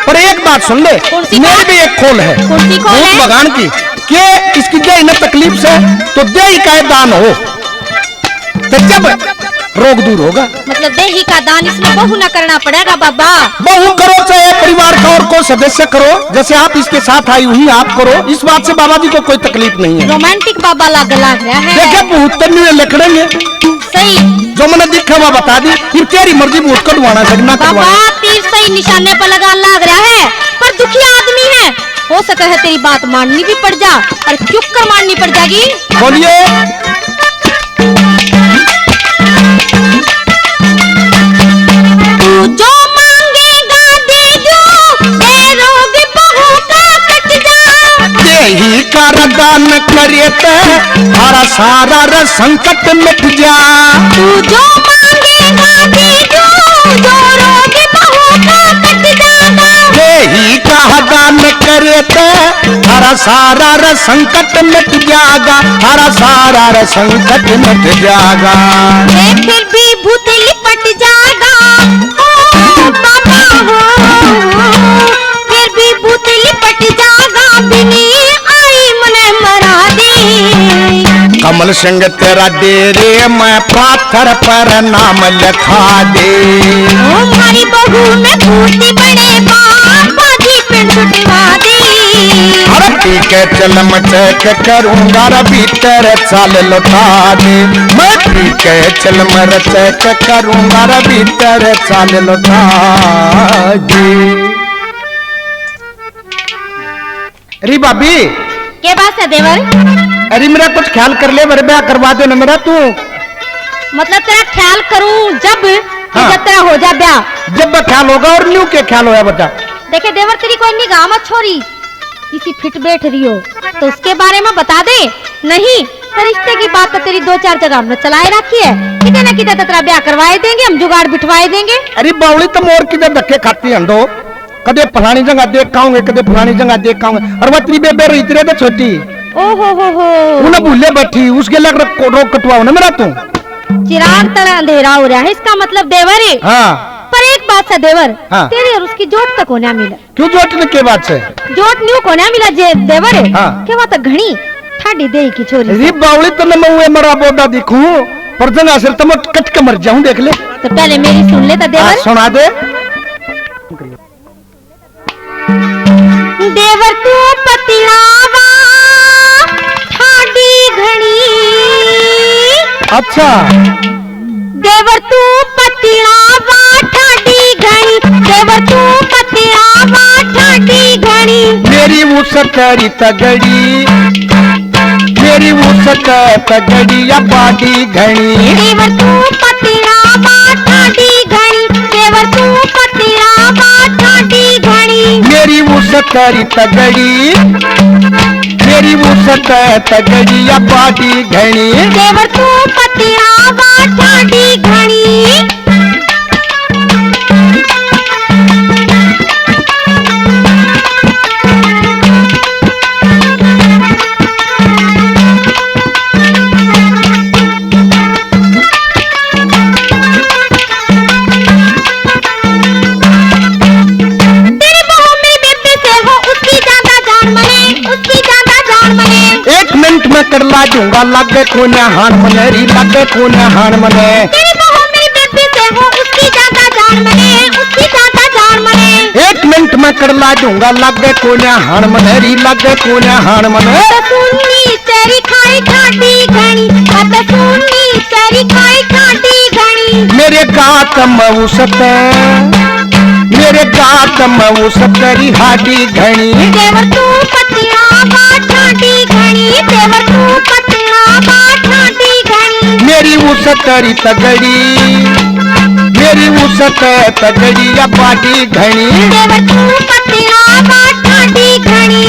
पर एक बात सुन ले। मेरी भी एक खोल है। कौन सी खोल है? भगवान की के इसकी दे न तकलीफ से तो दे ही का दान हो तो जब रोग दूर होगा। मतलब देही का दान इसमें बहु न करना पड़ेगा बाबा। बहु करो चाहे परिवार का और कोई सदस्य करो जैसे आप इसके साथ आई हुई आप करो। इस बात से बाबा जी को कोई तकलीफ नहीं है। रोमांटिक बाबा लग रहा है। देखे बहुत लकड़ेंगे सही जो मैंने देखा वो बता दी। ये तेरी मर्जी बहुत कटवाना सकना बाबा। तीर सही निशाने पर लगा लग रहा है पर दुखी आदमी है। हो सका है तेरी बात माननी भी पड़ जा और चुप कर माननी पड़ जाएगी। बोलिए। यही का दान करे ते हरा सारा रे संकट मिट जा। तू जो मांगेगा जीजू, जो रोगी बहू का कट जाएगा। यही का दान करे ते हरा सारा रे संकट मिट जाएगा, हरा सारा रे संकट मिट जाएगा। फिर भी भूत लिपट जाएगा, ओ बाबा हो, फिर भी भूत लिपट जाएगा, बिनी आई मने मरा दी। कमल सिंह तेरा डेरे मैं पाथर पर नाम लिखा दे। ओ मारी बहू में भूत बड़े बाबा जी पे छुटवा दी। अरे पी के चल मचक करूंगा रे भीतर चाल लौटा दे। मैं पी के चल मचक करूंगा रे भीतर चाल लौटा दे। अरे भाभी के बात है देवर? अरे मेरा कुछ ख्याल कर ले, मेरे ब्याह करवा दे ना मेरा तू। मतलब तेरा ख्याल करूं जब हाँ। जब तेरा हो जा ब्याह। जब ख्याल होगा और न्यू के ख्याल होया बता। देखे देवर तेरी कोई निगाह मत छोड़ी, इसी फिट बैठ रही हो तो उसके बारे में बता दे। नहीं तो रिश्ते की बात तो तेरी 2-4 जगह हमने चलाए रखी है, कितने न कितने तो तेरा ब्याह करवाए देंगे, हम जुगाड़ बिठवाए देंगे। अरे बावली तो मोर किधर धक्के खाती है दो, कदे फलानी जगह देख आऊंगे, कदे फलानी जगह देख आऊंगे। और वो तेरी बेबे रही तेरे तो छोटी, ओहो हो उन्हें भूले बैठी, उसके लग रोक कटवाओ ना मेरा तू। चिराग तरह अंधेरा हो रहा है, इसका मतलब देवर है। हाँ पर एक बात है देवर, हाँ। तेरी और उसकी जोट तक होना मिला। क्यों जोटने के बात से? जोट न्यू कोना मिला जे देवर है। हाँ। के बात घणी ठाडी दे की छोरी। अरे बावली तो न मैं मरा बोदा दिखूं, पर जंगा से तो मैं कट के मर जाऊं, देख ले। तो पहले मेरी सुन ले तो देवर। सुना दे। देवर तू पतिलावा ठाडी घणी। अच्छा देवर तू पतिलावा ठाडी घणी, देवर तू पतिलावा ठाडी घणी। मेरी वो सकरी तगड़ी, मेरी वो तगड़ी या बाडी घनी। देवर तू पतिलावा ठाडी घणी, देवर तू पतिलावा ठाडी घणी। मेरी वो सकरी तगड़ी, मेरी वो तगड़ी या बाडी घनी। देवर तू पतिलावा ठाडी घणी। मैं कर ला दूंगा, लागे कोने हान मनेरी, लागे कोने हान मने। तेरी बहू मेरी बेबी से हो, उसकी ज्यादा जान मने, उसकी ज्यादा जान मने। 1 मिनट में कर ला दूंगा, लागे कोने हान मनेरी, लागे कोने हान मने। सुननी तेरी खाई ठाडी घणी, सुननी तेरी खाई ठाडी घणी। मेरे गात में उसते, मेरे गात में उसतेरी हाडी घनी। देवर तू पतिलावा ठाडी घणी, देवर तू पतिलावा ठाडी घणी। मेरी उसतरी तगड़ी, मेरी उसत तगड़ी या बाडी घनी। देवर तू पतिलावा ठाडी घणी।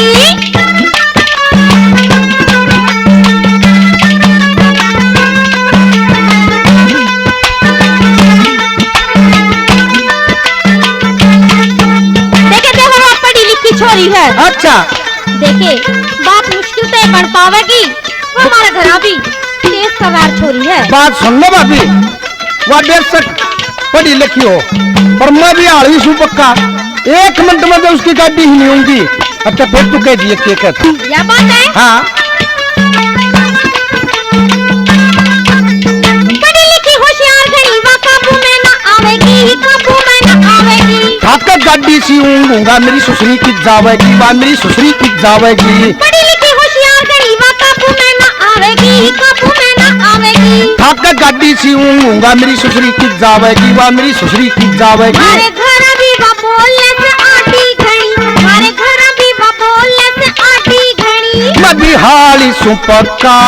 छोरी है। अच्छा देखे बात मुश्किल से बन पावेगी, वो हमारा घर भी तेज सवार छोरी है। बात सुन लो भाभी, वह बेशक पढ़ी लिखी हो, पर मैं भी आड़ी हूँ पक्का। 1 मिनट में तो उसकी गाड़ी ही नहीं होंगी। अच्छा फिर तू कह दिए क्या था? यह बात है। हाँ पढ़ी लिखी होशियार घड़ी, वह काबू में न आवेगी, काबू में न आवेगी। खाकर गाड़ी सी ऊँगा, मेरी ससुरी की जावेगी, वह मेरी ससुरी की जावेगी। पढ़ी लिखी होशियार घड़ी, वह काबू में न आवेगी, काबू में न आवेगी। खाकर गाड़ी सी ऊँगा, मेरी ससुरी की जावेगी, वह मेरी ससुरी की जावेगी। हमारे घर भी वह बोलने से आटी घड़ी, हमारे घर भी वह बोलने से आटी घड़ी। मैं बिहाली सुपक्का,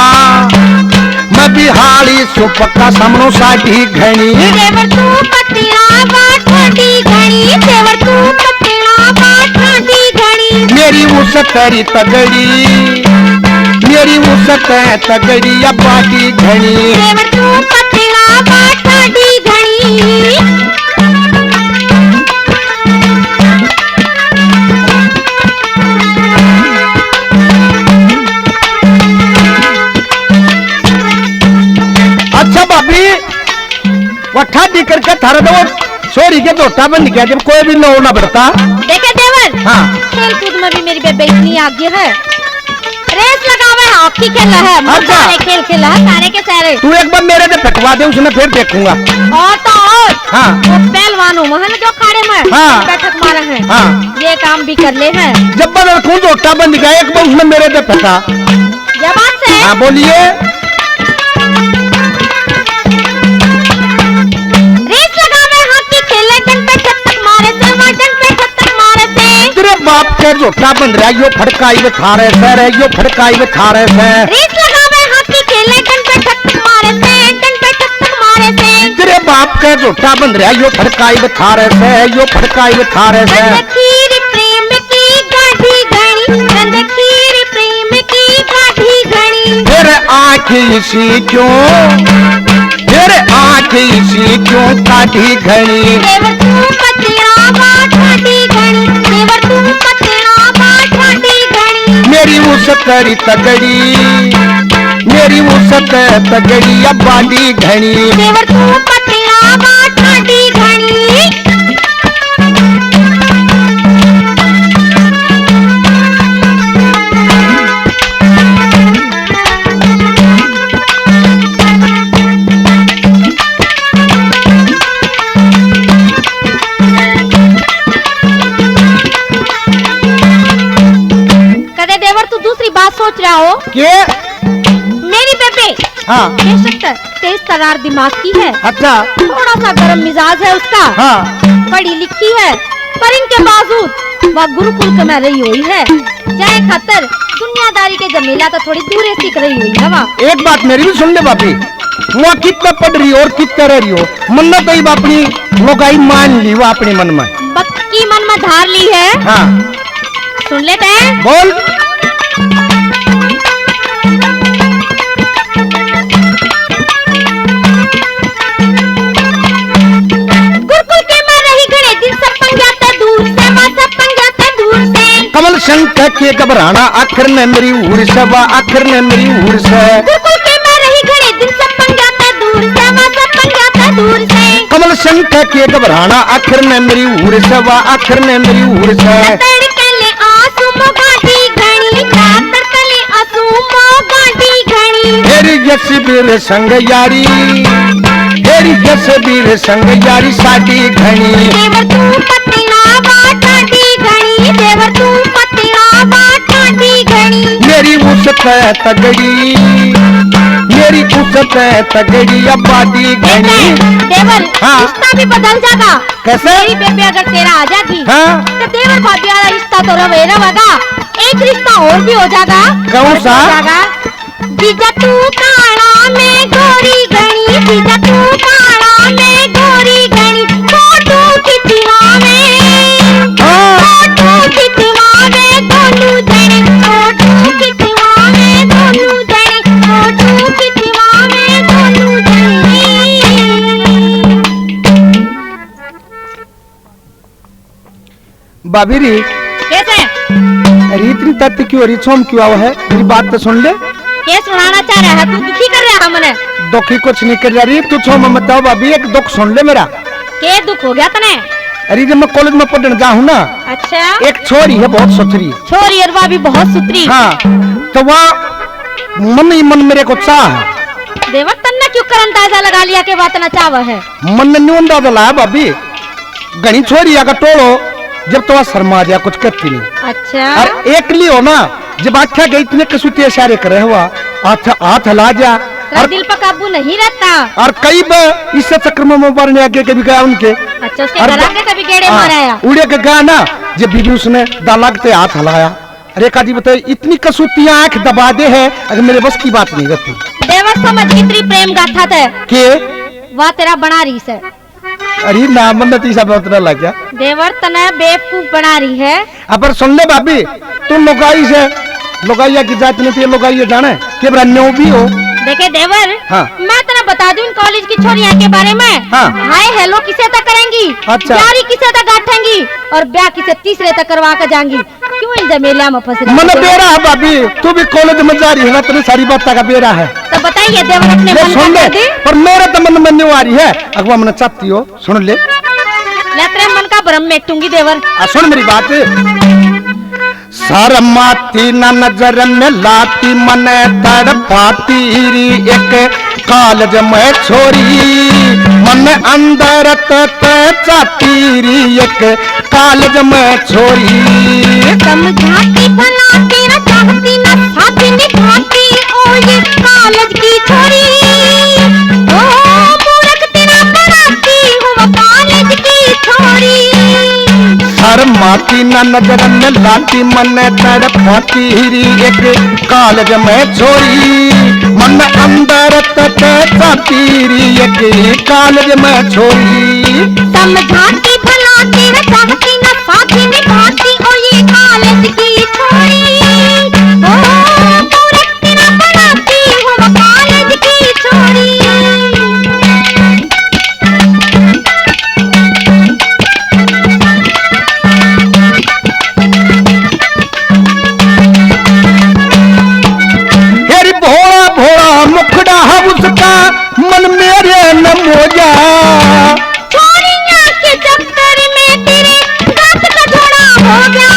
मैं बिहाली सुपक्का समनो साठी घनी। देवर तू पतिलावा ठाडी घणी, देवर तू पतिलावा ठाडी घणी। मेरी उसतरी तगड़ी, मेरी उसत तगड़ी या बाटी घनी। देवर तू पतला बाटी घनी। अच्छा भाभी वठा दी करके थारा दो छोरी के दोटा बन गया जब कोई भी लो ना बढ़ता। देखे देवर, हाँ खेल कूद में भी मेरी बेबे इतनी आगे है। रेस लगावे है, हॉकी खेला है, अच्छा। सारे खेल खेला है, सारे के सारे। तू एक बार मेरे से फेंकवा दे, उसने फिर देखूंगा। और तो और हाँ वो पहलवान हूँ वहाँ जो अखाड़े में हाँ। बैठक मारे हैं, हाँ ये काम भी कर ले हैं। जब मैं रखूं दोटा बन गया एक बार उसने मेरे से फेंका। ये बात से हाँ बोलिए। रेस लगावे, हॉकी खेले, डंड पे छत्तक मारे से, वहाँ डंड पे छत्तक मारे से। तेरे बाप के जोटा बन रहा यो फड़काई में खा रहे सर, यो फड़काई में खा रहे सर। रेस लगावे, हॉकी खेले, डंड पे छत्तक मारे से, डंड पे छत्तक मारे से। तेरे बाप के जोटा बन रहा यो फड़काई में खा रहे सर, यो फड़काई में खा रहे सर। खीर प्रेम की गाढ़ी घनी, खीर प्रेम की गाढ़ी घनी। फिर आँखी सी क्यों, फिर आँखी सी क्यों काटी घनी। देवर तू पतला बाटी घनी, देवर तू पतला बाटी घनी। मेरी उसतरी तगड़ी, मेरी उसत तगड़ी या बाटी घनी। देवर तू पतला बाटी घनी। कदे देवर तू दूसरी बात सोच रहा हो? के मेरी बेबे हाँ बेशक तेज तरार दिमाग की है, अच्छा थोड़ा सा गर्म मिजाज है उसका, हाँ पढ़ी लिखी है, पर इनके बावजूद वह गुरुकुल में रही हुई है। जाए खातर दुनियादारी के जमीला तो थोड़ी दूर सीख रही हुई है वह। एक बात मेरी भी सुन ले बापी, वहाँ कितना पढ़ रही हो और कितना रह रही हो, मन्ना तो ही अपनी लोगाई मान ली वो अपने मन में, बक्की मन में धार ली है। हाँ सुन लेते हैं। बोल। गुरुकुल के में रही घड़े दिन सब पंजाते दूर से, मां सब पंजाते दूर से। कमल शंकर के घबराना आखिर ने मेरी उड़ से, वा आखिर ने मेरी उड़ से। गुरुकुल के में रही घड़े दिन सब पंजाते दूर से, मां सब पंजाते दूर से। कमल शंकर के घबराना आखिर ने मेरी उड़ से, वा आखिर ने मेरी उड़ से। तड़कले आंसू मो गाड़ी घनी, तड़कले आंसू मो गाड़ी घनी। तेरी जसबीर संग यारी, तेरी जसबीर संग यारी साडी घनी। देवर तू पतला बाटी घनी, देवर तू पतला बाटी घनी। मेरी उसत तगड़ी, मेरी उसत तगड़ी या बाटी घनी। देवर हाँ। रिश्ता भी बदल जाएगा। कैसे? मेरी बेबे अगर तेरा आ जाएगी हाँ तो देवर भाभी वाला रिश्ता तो रहेगा, एक रिश्ता और भी हो जाएगा। कौन सा? हो जाएगा? जीजा तू काला में गोरी घनी, जीजा तू काला में गोरी घनी। फोटो खिंचवावे, हाँ फोटो खिंचवावे दोनों जने, फोटो खिंचवावे दोनों जने, फोटो खिंचवावे दोनों जने। भाभी री कैसे? अरे इतनी तत्व क्यों हो रही, छोम क्यों आवा है, मेरी बात तो सुन ले। क्या सुनाना चाह रहा है तू? दुखी कर रहा है हमने। दुखी कुछ नहीं कर रही, तू छोम मत बताओ भाभी, एक दुख सुन ले मेरा। क्या दुख हो गया तने? अरे जब मैं कॉलेज में पढ़ने जाऊँ ना, अच्छा एक छोरी है बहुत सुथरी, छोरी अरवा भी बहुत सुथरी। हाँ तो वह मन ही मन मेरे को चाह है। देवर तन्ना क्यों कर अंदाजा लगा लिया के बात न चाव है? मन ने न्यू अंदाजा लाया भाभी, घनी छोरी अगर टोलो जब तो शर्मा जा कुछ करती नहीं। अच्छा और एक ली हो ना, जब आख्या गई इतने कसूती इशारे करे हुआ हाथ हिला जा, तेरा दिल पर काबू नहीं रहता। और कई बार इससे चक्कर में मोबाइल ने आगे कभी गया उनके, अच्छा उसके और घर आगे कभी गेड़े हाँ, माराया? उड़े के गया ना, जब बीबी उसने दालागते हाथ हलाया। रेखा जी बताए इतनी कसूतियां आंख दबा दे है, अगर मेरे बस की बात नहीं रहती। देवर समझ कितनी प्रेम गाथा थे के वह तेरा बना रही से। अरे नाम तीसा बहुत लग गया। देवर तने बेवकूफ बना रही है। अब सुन ले भाभी, तुम लोगाई से लोगाइया की जात नहीं थी, लोगाइया जाने के बरा न्यू भी हो। देखे देवर, हाँ। मैं तेरा बता दूं इन कॉलेज की छोरियां के बारे में। हाँ। हाय हेलो किसे तक करेंगी, अच्छा। यारी किसे तक गाठेंगी और ब्याह किसे तीसरे तक करवा कर जाएंगी। क्यों इन जमेला में फंस रही मन हो? बेरा है भाभी, तू भी कॉलेज में जा रही है ना, तेरी सारी बात का बेरा है। तो बताइए देवर अपने ले मन सुन का ले, कर दे। पर मेरे तो मन में न्यू आ रही है, अगवा मन चाहती हो, सुन ले। मैं तेरे मन का भ्रम मेटूंगी देवर। सुन मेरी बात। शर्माती न नजर में लाती मन तड़पाती री एक कॉलेज में छोरी, मन अंदर चाहती री एक कॉलेज में छोरी। समझाती बनाती न चाहती न साथी निभाती ओ ये कॉलेज की छोरी। ओ मूर्ख तेरा बनाती हूँ वो कॉलेज की छोरी। शर्माती न नजर में लाती मन तड़पाती री एक कॉलेज में छोरी, मन अंदर चाहती री एक कॉलेज में छोरी। समझाती भलाती न चाहती न साथी निभाती ओ ये कॉलेज की छोरी। ओ मूर्ख तेरा बनाती हूँ वो कॉलेज की छोरी। हेरी भोला भोला मुखड़ा है उसका, मन मेरे न मोजा। छोरियां के चक्कर में तेरे गात का झोड़ा हो गया।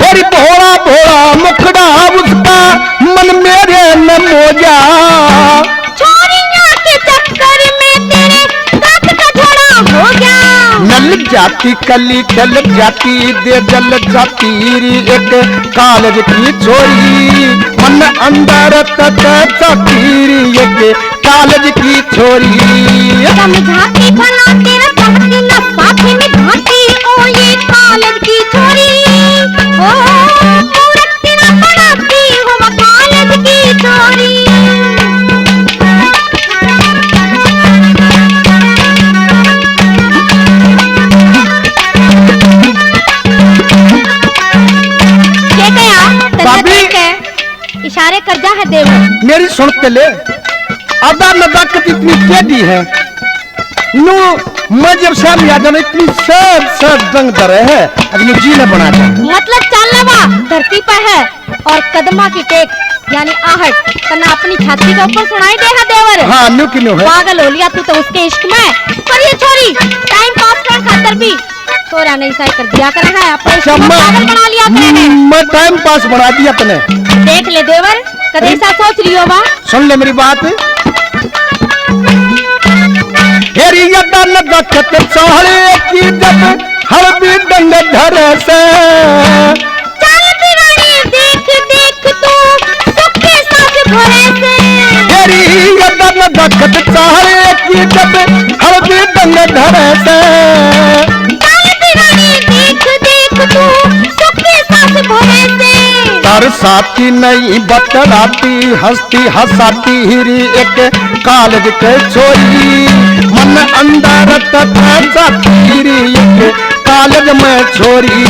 हेरी भोला भोला मुखड़ा है उसका, मन मेरे न मोजा। छोरियां के चक्कर में तेरे गात का झोड़ा हो गया। नल जाती कली डल जाती दे जल जाती री एक कॉलेज की छोरी, मन अंदर चाहती री एक कॉलेज की छोरी। समझाती भलाती न चाहती न साथी निभाती ओ ये कॉलेज की छोरी। ओ मूर्ख तेरा बनाती हूँ वो कॉलेज की छोरी। क्या कहा? तन्ने भाभी। देख के इशारे कर जा है देवर। मेरी सुनते ले, अदा नजाकत इतनी टेढ़ी है नू, मैं जब सामने आ जाना इतनी सब दंग दर है, अगली जी ने बना दिया। मतलब चालवा धरती पर है और कदमा की टेक यानी आहट तना अपनी छाती के ऊपर सुनाई दे है देवर। हाँ न्यू की न्यू है। पागल हो लिया तू तो उसके इश्क में। पर ये छोरी टाइम पास करने खातर भी तोरा नहीं सही कर दिया कर है, अपने इश्क में पागल बना लिया करे। मैं टाइम पास बना दिया तने। देख ले देवर कदे ऐसा सोच रही हो बा। सुन ले मेरी बात। हेरी यदा नजाकत साले की जब हर भी दंग धर से। चल बिरानी देख देख तू सुखे सांस भरे से। हेरी यदा नजाकत साले की जब हर भी दंग धर से। चल बिरानी देख देख तू सुखे सांस भरे से। तरसाती नहीं बतलाती हंसती हंसाती हीरी एक कॉलेज के छोरी, मन अंदर चाहती री एक कॉलेज में छोरी।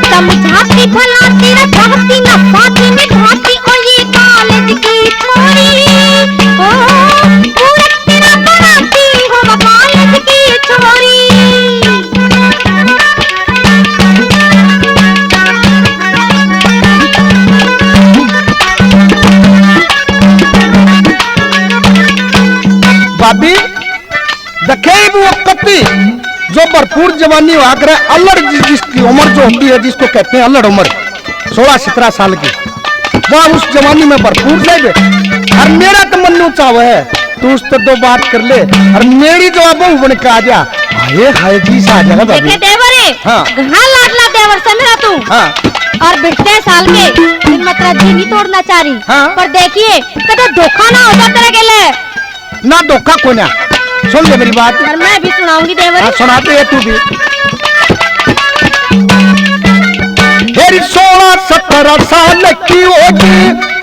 समझाती भलाती न चाहती न साथी निभाती ओ ये कॉलेज की छोरी। ओ मूर्ख तेरा बनाती हूँ वो कॉलेज की छोरी। भाभी देखे वो कत्ती जो भरपूर जवानी हुआ करे, अल्लड़ जिसकी उम्र जो होती है जिसको कहते हैं अल्लड़ उम्र 16-17 साल की, वह उस जवानी में भरपूर जाए। और मेरा तो मन चाव है तू उससे दो बात कर ले और मेरी जो अब बन के आ जा, हाय हाय जी सा आ जाएगा भाभी। देखे देवरे हाँ। घना लाडला देवर समझा तू। हाँ और बिटते साल के दिन मतलब जी नहीं तोड़ना चाह रही। हाँ। पर देखिए कदे धोखा ना हो जा तेरे गेले। ना धोखा को ना, सुन ले मेरी बात। और मैं भी सुनाऊंगी देवर। हाँ सुनाते है तू भी। हेरी 16-17 साल की होगी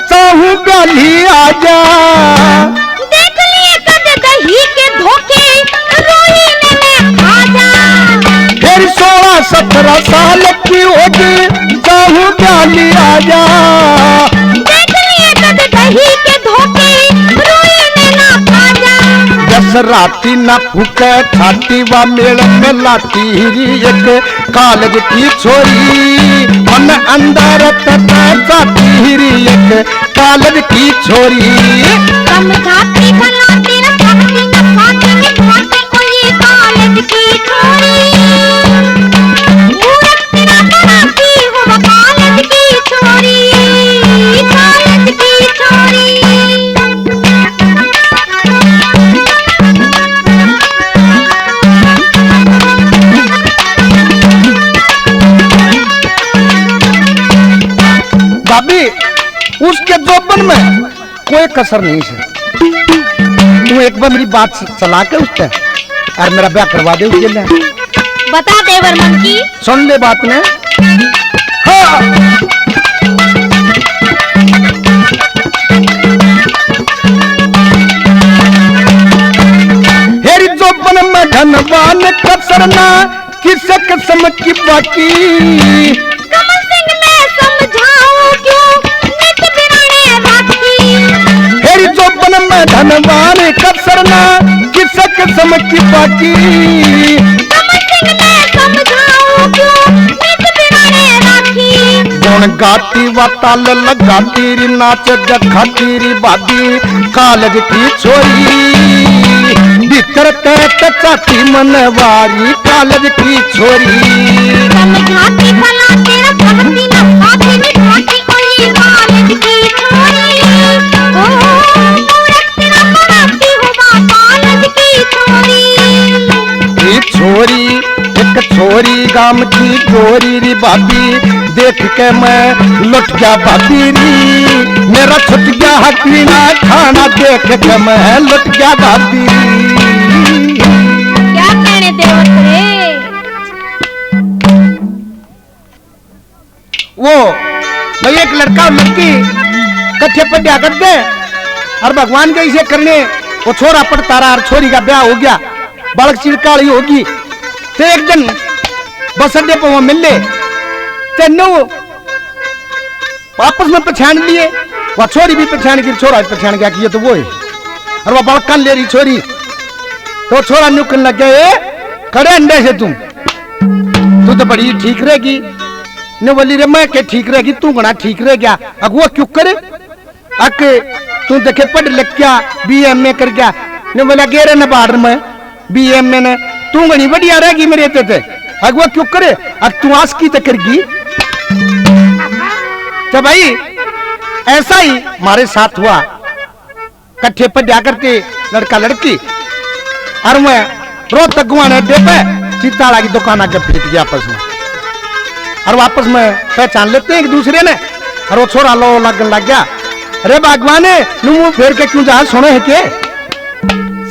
चाहूं गाली आ जा। देख लिए कद दही के धोखे रोही ने मैं खा जा। हेरी 16-17 साल की होगी चाहूं वाली आजा। देख लिए कद दही के धोखे रुई ने ना खाजा। जस राती न फूके छाती व मेल में लाती हिरी एक कॉलेज की छोरी मन अंदर जाती हिरी एक कॉलेज की छोरी। समझाती भलाती न खाती न खाती न खाती कोई कॉलेज की छोरी। मूरख तेरा बनाती हूँ वो कॉलेज की छोरी, कॉलेज की छोरी। भाभी उसके जोबन में कोई कसर नहीं है। तू एक बार मेरी बात चला के उससे और मेरा ब्याह करवा दे उसके लिए। बता देवर मन की। सुन ले बात ने। हाँ। हेरी जोबन में धनवान कसरना किसे किस्म की बाकी। कमल सिंह मैं समझाऊं क्यों नित बिराने राखी। हेरी जोबन में धनवान कसरना किसे किस्म की बाकी। कमल सिंह मैं समझाऊं क्यों नित बिराने राखी। गुण गाती व ताल लगाती री नाच दिखाती री बादी कॉलेज की छोरी। भीतर तैत चाती मनवारी कॉलेज की छोरी। समझाती भलाती न कहती न खाती न खाती कोई कॉलेज की छोरी। ओ मूरख तेरा बनाती हूँ वो कॉलेज की छोरी। ये छोरी एक छोरी गाम की गोरी री भाभी देख के मैं लुट गया भाभी री। मेरा छुट गया हकरी ना खाना देख के मैं लुट गया भाभी। क्या कहने देवर रे। वो भाई एक लड़का और लड़की कट्ठे पर ब्याह कर दे और भगवान के इसे करने वो छोरा पर तारा और छोरी का ब्याह हो गया। बालक चिड़काली होगी तो एक दिन बस अड्डे पर वो मिल ले तेनो आपस में पहचान लिए। वह छोरी भी पहचान की छोरा भी पहचान गया कि ये तो वो है। और वह बड़कन ले रही छोरी तो छोरा नुकन लग गए खड़े अंडे से तू तो बड़ी ठीक रहेगी ने बोली रे मैं के ठीक रहेगी तू गणा ठीक रह गया। अगुआ क्यों करे अक तू देखे पढ़ लिख क्या BA कर गया ने बोला गेरे न बाहर में BA ने तू गणी बढ़िया रहेगी मेरे ते अगुआ क्यों करे अब तू आस की तो करगी। तो भाई ऐसा ही हमारे साथ हुआ कट्ठे पर जा करके लड़का लड़की और मैं रोज अगुआ ने अड्डे पे चिताड़ा की दुकान आके फिट गया आपस में और वापस में पहचान लेते हैं एक दूसरे ने। और वो छोरा लो लग गया अरे भगवान मुंह फेर के क्यों जा सुने है के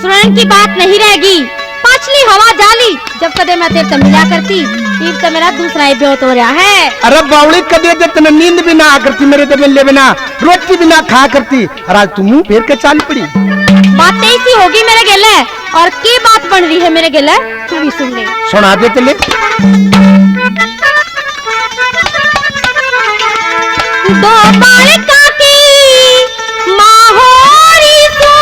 सुनने की बात नहीं रहेगी। पाछली हवा जाली जब कदे मैं तेरे से मिला करती फिर तो मेरा दूसरा ही ब्योत हो रहा है। अरे बावली कदे जब नींद भी ना आ करती मेरे तो मिले बिना रोटी भी ना खा करती और आज तू मुंह फेर के चाल पड़ी। बात ऐसी होगी मेरे गेले और की बात बन रही है मेरे गेले तू भी सुन ले। सुना दे चले। दो बालिका की माहौरी सो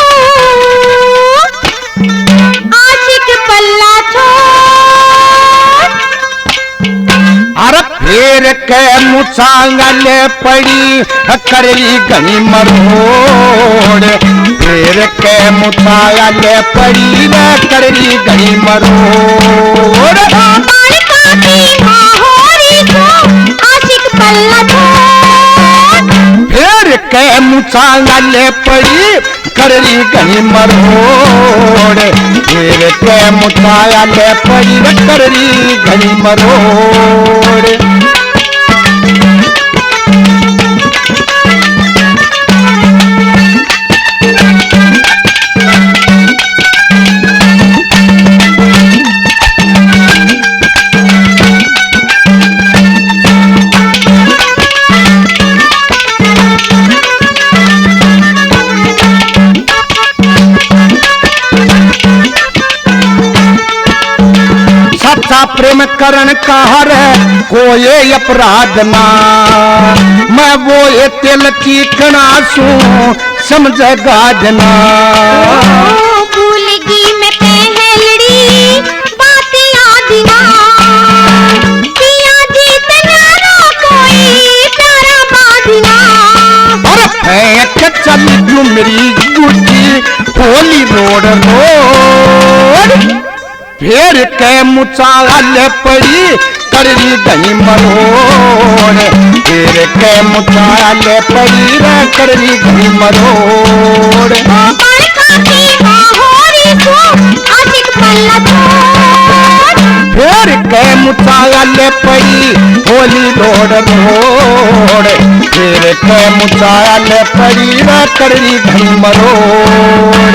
आशिक पल्ला छोड़। अरे फेर के मुचांगल पड़ी करली गनी मरोड़। फेर के मुचांगल पड़ी करली गनी मरोड़। दो बालिका की माहौरी सो आशिक पल्ला छोड़। फेर के मुचांगल पड़ी करली गनी मरोड़। फेर के मुचांगल पड़ी करली गनी मरोड़। प्रेम करण कहर कोई अपराध ना, मैं वो ये तेल की कणासू समझेगा जना। भूलगी मैं पहलड़ी बात याद ना, पिया जी तेरा कोई प्यारा बाजना। अरे फेंक चल जो मेरी गुड्डी होली रोड रोड, फिर के मुचाल पड़ी कररी गई मरोड़, फिर के मुचाल पड़ी रे कररी गई मरोड़। फिर के मुचाल पड़ी होली रोड रोड, फिर के मुचाल पड़ी रे कररी गई मरोड़।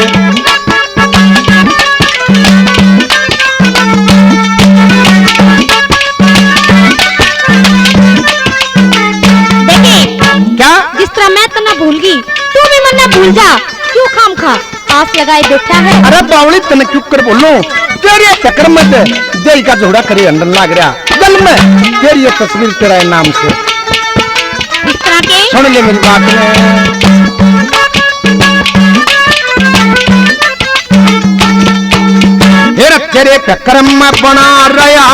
जिस तरह मैं तो ना भूल गई, तू भी मन ना भूल जा। क्यों खाम खा आस लगाए बैठा है? अरे बावली तने क्यों कर बोलो, तेरे चक्कर में जय का जोड़ा करे अंदर लाग रहा जल में तेरी ये तस्वीर तेरा नाम से। इस तरह के सुन ले मेरी बात में, तेरे चक्कर में बना रहा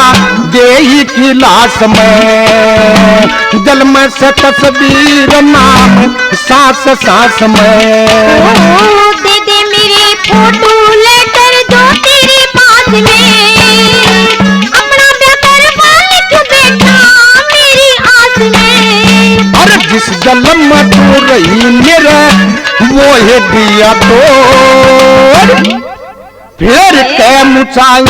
देही की लाश में, जल में से तस्वीर नाम सांस सांस में। दे दे मेरे फोटो लेटर जो तेरे पास में, अपना बेहतर बाल क्यों बैठा मेरी आस में। अरे जिस जल में तू रही मेरे वो है दिया तो, फिर के मुचाल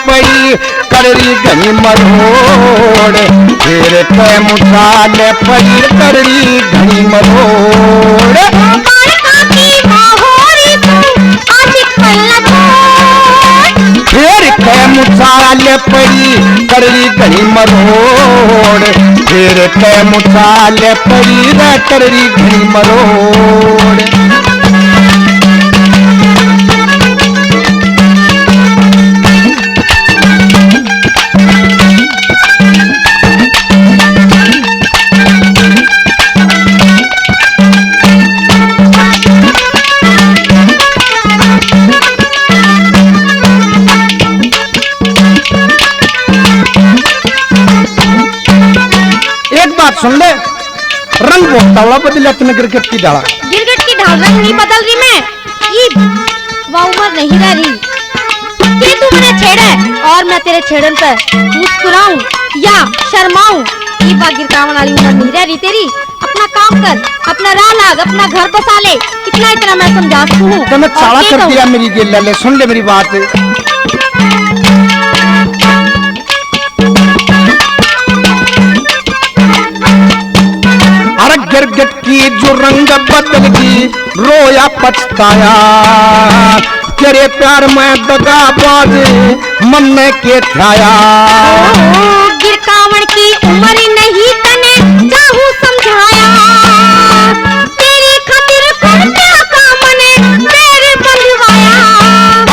पड़ी कररी गई मरोड़, फिर के मुचाल पड़ी कररी गई मरोड़। फिर के मुचाल पड़ी कररी गई मरोड़, फिर के मुचाल पड़ी रे कररी गई मरोड़। सुन ले, रंग बोलता बदला तूने गिरगिट की डाला। गिरगिट की ढाल रंग नहीं बदल रही मैं, ये वो उम्र नहीं रह रही कि तू मुझे छेड़े और मैं तेरे छेड़न पर मुस्कुराऊं या शर्माऊं। ये बात गिरकावन वाली उम्र नहीं रह रही तेरी। अपना काम कर, अपना राह लाग, अपना घर बसा ले, इतना मैं समझा हूँ। तो मैं चाला कर दिया मेरी गिल्ला ले, सुन ले मेरी बात। गिरगिट की जो रंग बदल गई रोया पछताया, तेरे प्यार में दगाबाज मन ने के ठाया। गिरकावन की उम्र नहीं तने चाहूं समझाया, तेरी खातिर करता काम ने तेरे बंधवाया।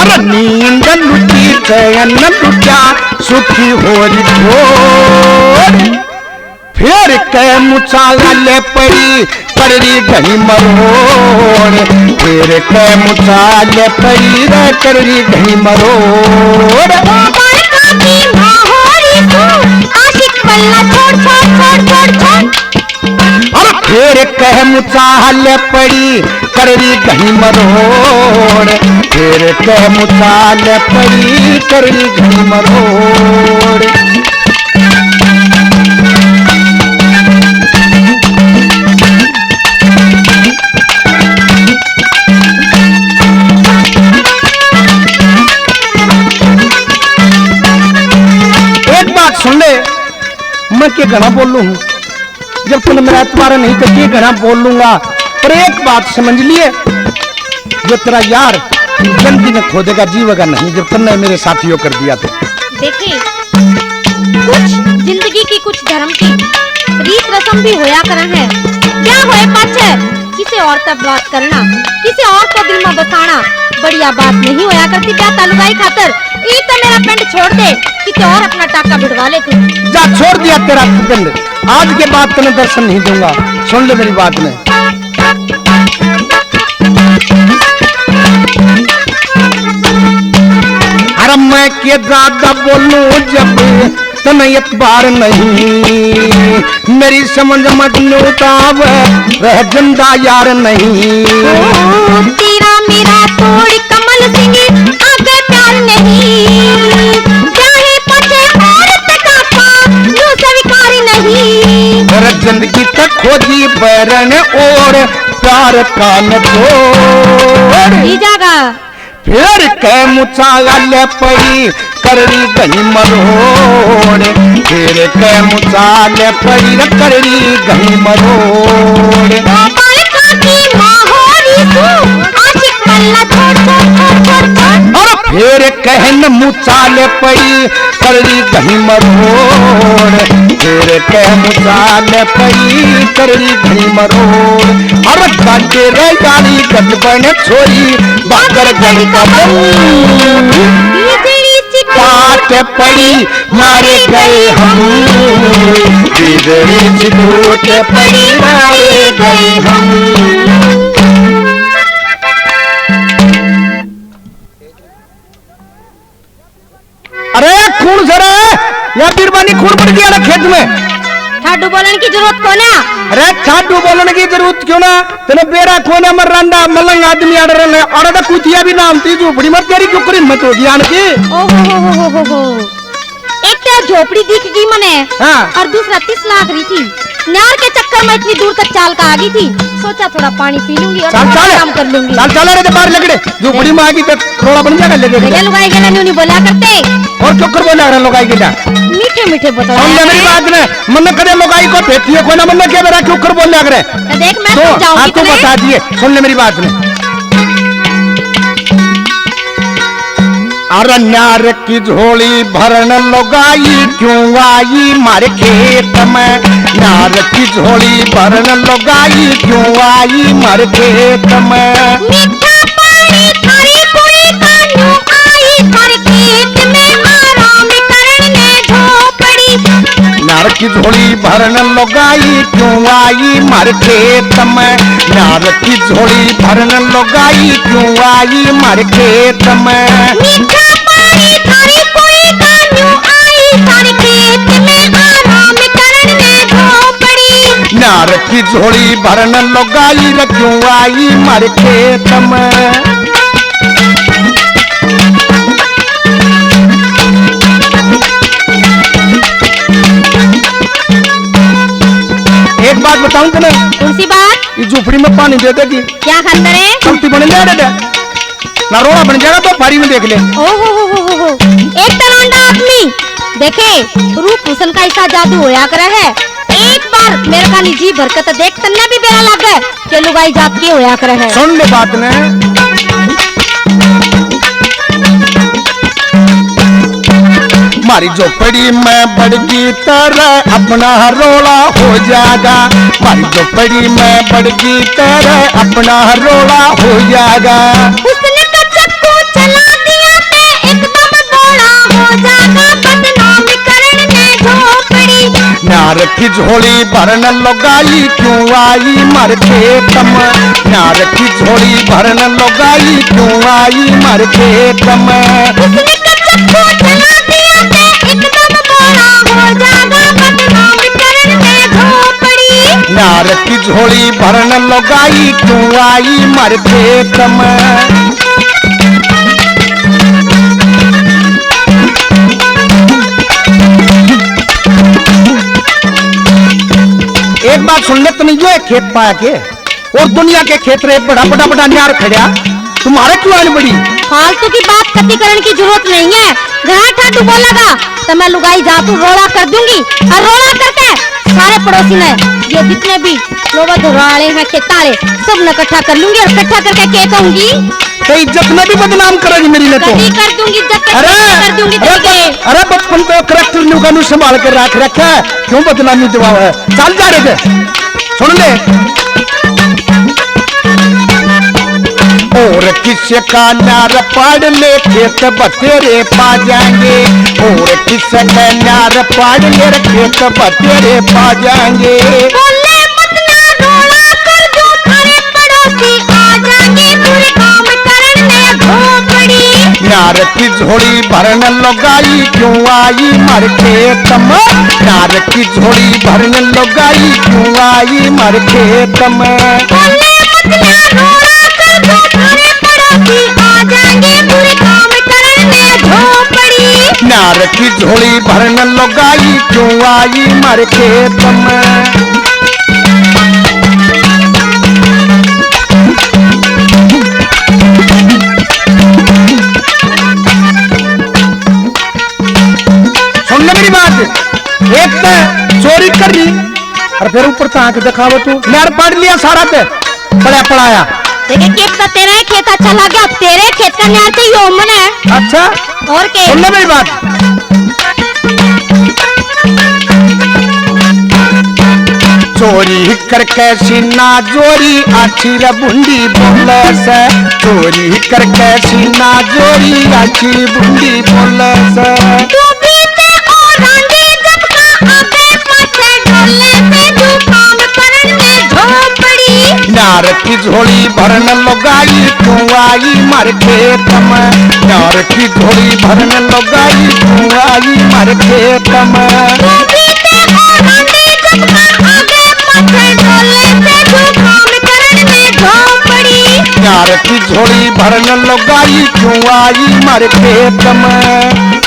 अरे नींद लुटी चैन लुटा सुखी हो रही हो, फिर के मुचाल पड़ी कररी गई मरोड़, फिर के मुचाल पड़ी रे कररी गई मरोड़। और फिर के मुचाल पड़ी कररी गई मरोड़, फिर के मुचाल पड़ी कररी गई मरोड़। सुन ले, मैं क्या घना बोल लू हूं, जब तूने मेरा तुम्हारा नहीं तो क्या घना बोल लूंगा। पर एक बात समझ लिए, जो तेरा यार जल्दी में खोदेगा जीवेगा नहीं, जब तुमने मेरे साथियों कर दिया तो। देखिए, कुछ जिंदगी की कुछ धर्म की रीत रस्म भी होया कर है। क्या होए पाछे किसी और तब बात करना, किसी और को दिल में बसाना बढ़िया बात नहीं होया करती। क्या तालुकाई खातर ये तो मेरा पिंड छोड़ दे कि और अपना टाका भिड़वा ले तू। जा छोड़ दिया तेरा पिंड, आज के बाद तुम्हें दर्शन नहीं दूंगा। सुन ले मेरी बात में। अरे मैं के ज्यादा बोलूं जब तुम्हें इतबार नहीं, मेरी समझ मत लूटाव रह जिंदा यार नहीं। तेरा मेरा तोड़ कमल सिंह आगे प्यार नहीं, चाहे पछे औरत का पाप यूं स्वीकार नहीं। अरे जिंदगी तक खोजी बैरन और प्यार का न तोड़, जागा फिर के मुचाल पड़ी करड़ी गई मरोड़, फिर के मुचाल पड़ी करड़ी गई मरोड़। गोपाल का की माहौरी तू आशिक कल्ला छोड़ छोड़ छोड़ छोड़। और फिर कहन मुचाल पड़ी करड़ी गई मरोड़, फिर के मुचाल पड़ी करड़ी गई मरोड़। और गांडे रे गाड़ी गजबन छोरी बाकर गई का काट पड़ी मारे गए हम, बिगड़ी चिटूट पड़ी मारे गए हम। अरे खून सरा या बिरबानी खून पड़ गया ना खेत में। ठाडू बोलने की जरूरत को ना। अरे ठाडू बोलने की जरूरत क्यों ना, तेने बेरा कोने मर रंडा मलंग आदमी आड़ रहे और तो कुतिया भी नाम थी झोपड़ी मत तेरी क्यों करी मत हो ज्ञान की। ओहो हो एक तो झोपड़ी दिख गई मने, हाँ। और दूसरा 30 लाख रही थी। नार के चक्कर में इतनी दूर तक चाल का आ गई थी, सोचा थोड़ा पानी पी लूंगी और काम कर लूंगी। चल रे बाहर लगड़े झोपड़ी में आ गई तो थोड़ा बन जाएगा लेके लुगाई गेला नहीं बोला करते और क्यों कर बोला रहा लुगाई गेला मीठे मीठे बता। मेरी बात ने मन करे लुगाई को फेंकिए कोई ना मन क्या मेरा क्यों कर बोल रहे। देख मैं समझाऊंगी तो बता दिए, सुन ले मेरी बात ने। अरे नार की झोली भरन लुगाई क्यों आई मारे खेत में, नार की झोली भरन लुगाई क्यों आई मारे खेत में। मीठा पानी थारी कोई कानू आई थारे खेत में आराम करने झोपड़ी। नार की झोली भरन लुगाई क्यों आई मारे खेत में, नार की झोली भरन लुगाई क्यों आई मारे खेत में। मीठा पानी थारी कोई कानू आई थारे खेत में आराम करने झोपड़ी। नार की झोली भरन लुगाई क्यों आई मारे खेत में। एक बात बताऊं तुम्हें। कौन सी बात? ये झोपड़ी में पानी दे देगी क्या खातर है? चलती बन जाएगा ना रोड़ा बन जाएगा तो भारी में देख ले। ओहो एक तरांडा आदमी देखे रूप हुसन का ऐसा जादू होया करे है। एक बार मेरे का निजी बरकत देख तन्ने भी बेरा लग गए के लुगाई जात की होया करे है। सुन ले बात ने। मारी झोपड़ी में बड़गी तरह अपना रोड़ा हो जाएगा, मारी झोपड़ी में बड़गी तरह अपना रोड़ा हो जाएगा। उसने का चक्कू चला दिया ते एकदम बोला हो जाएगा बदनाम करने झोपड़ी। नार की झोली भरन लुगाई क्यों आई मर खेत में, नार की झोली भरन लुगाई क्यों आई मर खेत में। उसने का चक्कू चला दिया ते एकदम बोला हो जाएगा बदनाम करने झोपड़ी। नार की झोली भरन लुगाई क्यों आई मर खेत में। एक बात सुन ले, तुम जो खेत पाया के और दुनिया के खेत रे बड़ा बड़ा बड़ा न्यार खड़ा, तुम्हारे क्यों आने बड़ी? फालतू की बात कति करने की जरूरत नहीं है। घर ठाटू बोलेगा तो मैं लुगाई जातू रोड़ा कर दूंगी और रोड़ा करके सारे पड़ोसी ने ये जितने भी लोग धुराले हैं खेताले सब न इकट्ठा कर लूंगी और इकट्ठा करके क्या कहूंगी तो इज्जत में भी बदनाम करेगी मेरी ने तो। कभी कर दूंगी इज्जत अरे कर दूंगी तेरे। अरे बचपन तो करैक्टर न्यूगानू संभाल कर रख रखा है, क्यों बदनामी दिवाओ है? चल जा रहे थे सुन ले। और किसे का न्यार पाड़ ले खेत बतेरे पा जाएंगे, और किसे का न्यार पाड़ ले खेत बतेरे पा जाएंगे। बोले मत ना रोड़ा कर जो थारे पड़ोसी आ जाएंगे, बुरे काम करने झोपड़ी। न्यार की झोली भरन लगाई क्यों आई मर खेत में, न्यार की झोली भरन लगाई क्यों आई मर खेत में। बोले मत ना रोड़ा कर जो थारे पड़ोसी आ जाएंगे, बुरे काम करने झोपड़ी। न्यार की झोली भरन लगाई क्यों आई मर खेत में। मेरी बात, एक तो चोरी कर ली और फिर ऊपर तो आके दिखावो तू नर पढ़ लिया सारा पे पढ़ा पढ़ाया। देखिए खेत का तेरा खेत अच्छा लगा, तेरे खेत का न्यार से योमन है। अच्छा और क्या? सुन ले मेरी बात, चोरी करके सीना जोरी आछी बुंडी बोले से, चोरी करके सीना जोरी आछी बुंडी बोले से। न्यार की झोली भरन लगाई क्यों आई मर खेत में, न्यार की झोली भरन लगाई क्यों आई मर खेत में। न्यार की झोली भरन लगाई क्यों आई मर खेत में।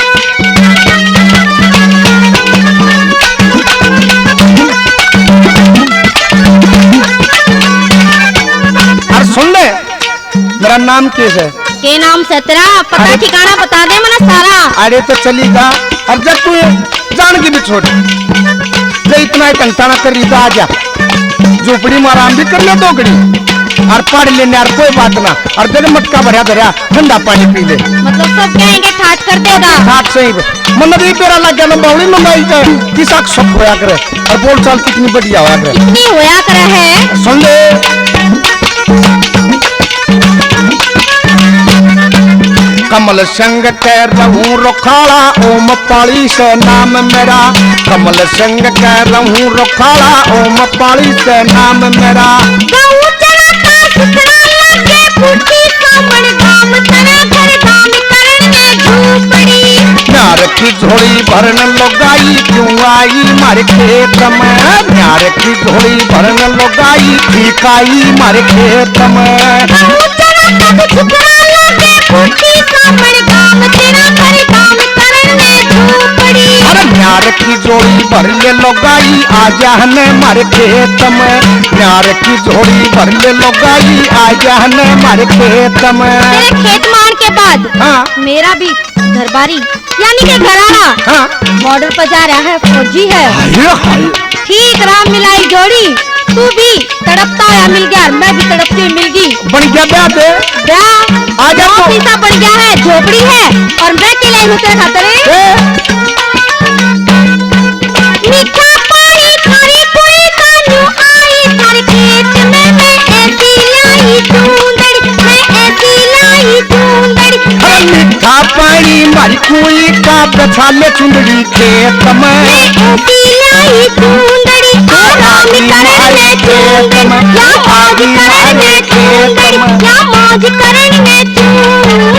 सुन ले मेरा नाम कैसे है? के नाम से तेरा पता ठिकाना बता दे मना सारा। अरे तो चलेगा, अब जब तू जान की भी छोड़ तो इतना कंटा ना कर रही तो आजा झोपड़ी में आराम भी कर ले दोगड़ी और पढ़ लेने और कोई बात ना, और तेरे मटका भरा भरा ठंडा पानी पी ले। मतलब सब कहेंगे ठाट कर देगा। ठाट से ही मतलब ये तेरा लग गया ना बावली मंगाई का किसा सब होया करे और बोल चाल कितनी बढ़िया होया करे, कितनी होया करे है। सुन ले कमल संग कह रहूं रुखाड़ा ओम पाली से नाम मेरा, कमल संग कह रहूं रुखाड़ा ओम पाली से नाम मेरा। न्यार की झोली भरन लगाई क्यों आई मर खेत में, न्यार की झोली भरन लगाई ठीक आई मर खेत में। अरे न्यार की झोली भर ले लगाई आजा ने मर खेत में, न्यार की झोली भर ले लगाई आजा ने मर खेत में। तेरे खेत मार के बाद हाँ मेरा भी घरबारी यानी कि घराना हाँ बॉर्डर पर जा रहा है, फौजी है। ठीक राम मिलाई जोड़ी, तू भी तड़पता हुआ मिल गया, मैं भी तड़पती हुई मिल गई। बन गया ब्याह दे ब्याह आजा तो पीसा बन गया है, झोपड़ी है और मैं अकेले हूँ तेरे खातिर। मीठा पानी थारी कोई कान्यू आई, थारे खेत में मैं ऐसी लाई चूंदड़ी, मैं ऐसी लाई चूंदड़ी। अरे मीठा पानी मारी कोई का बछाले चुंदड़ी खेत में, मैं ऐसी लाई चूंदड़ी, आराम करने चूंदड़ी, या मौज करने चूंदड़ी, या मौज करने चूंदड़ी।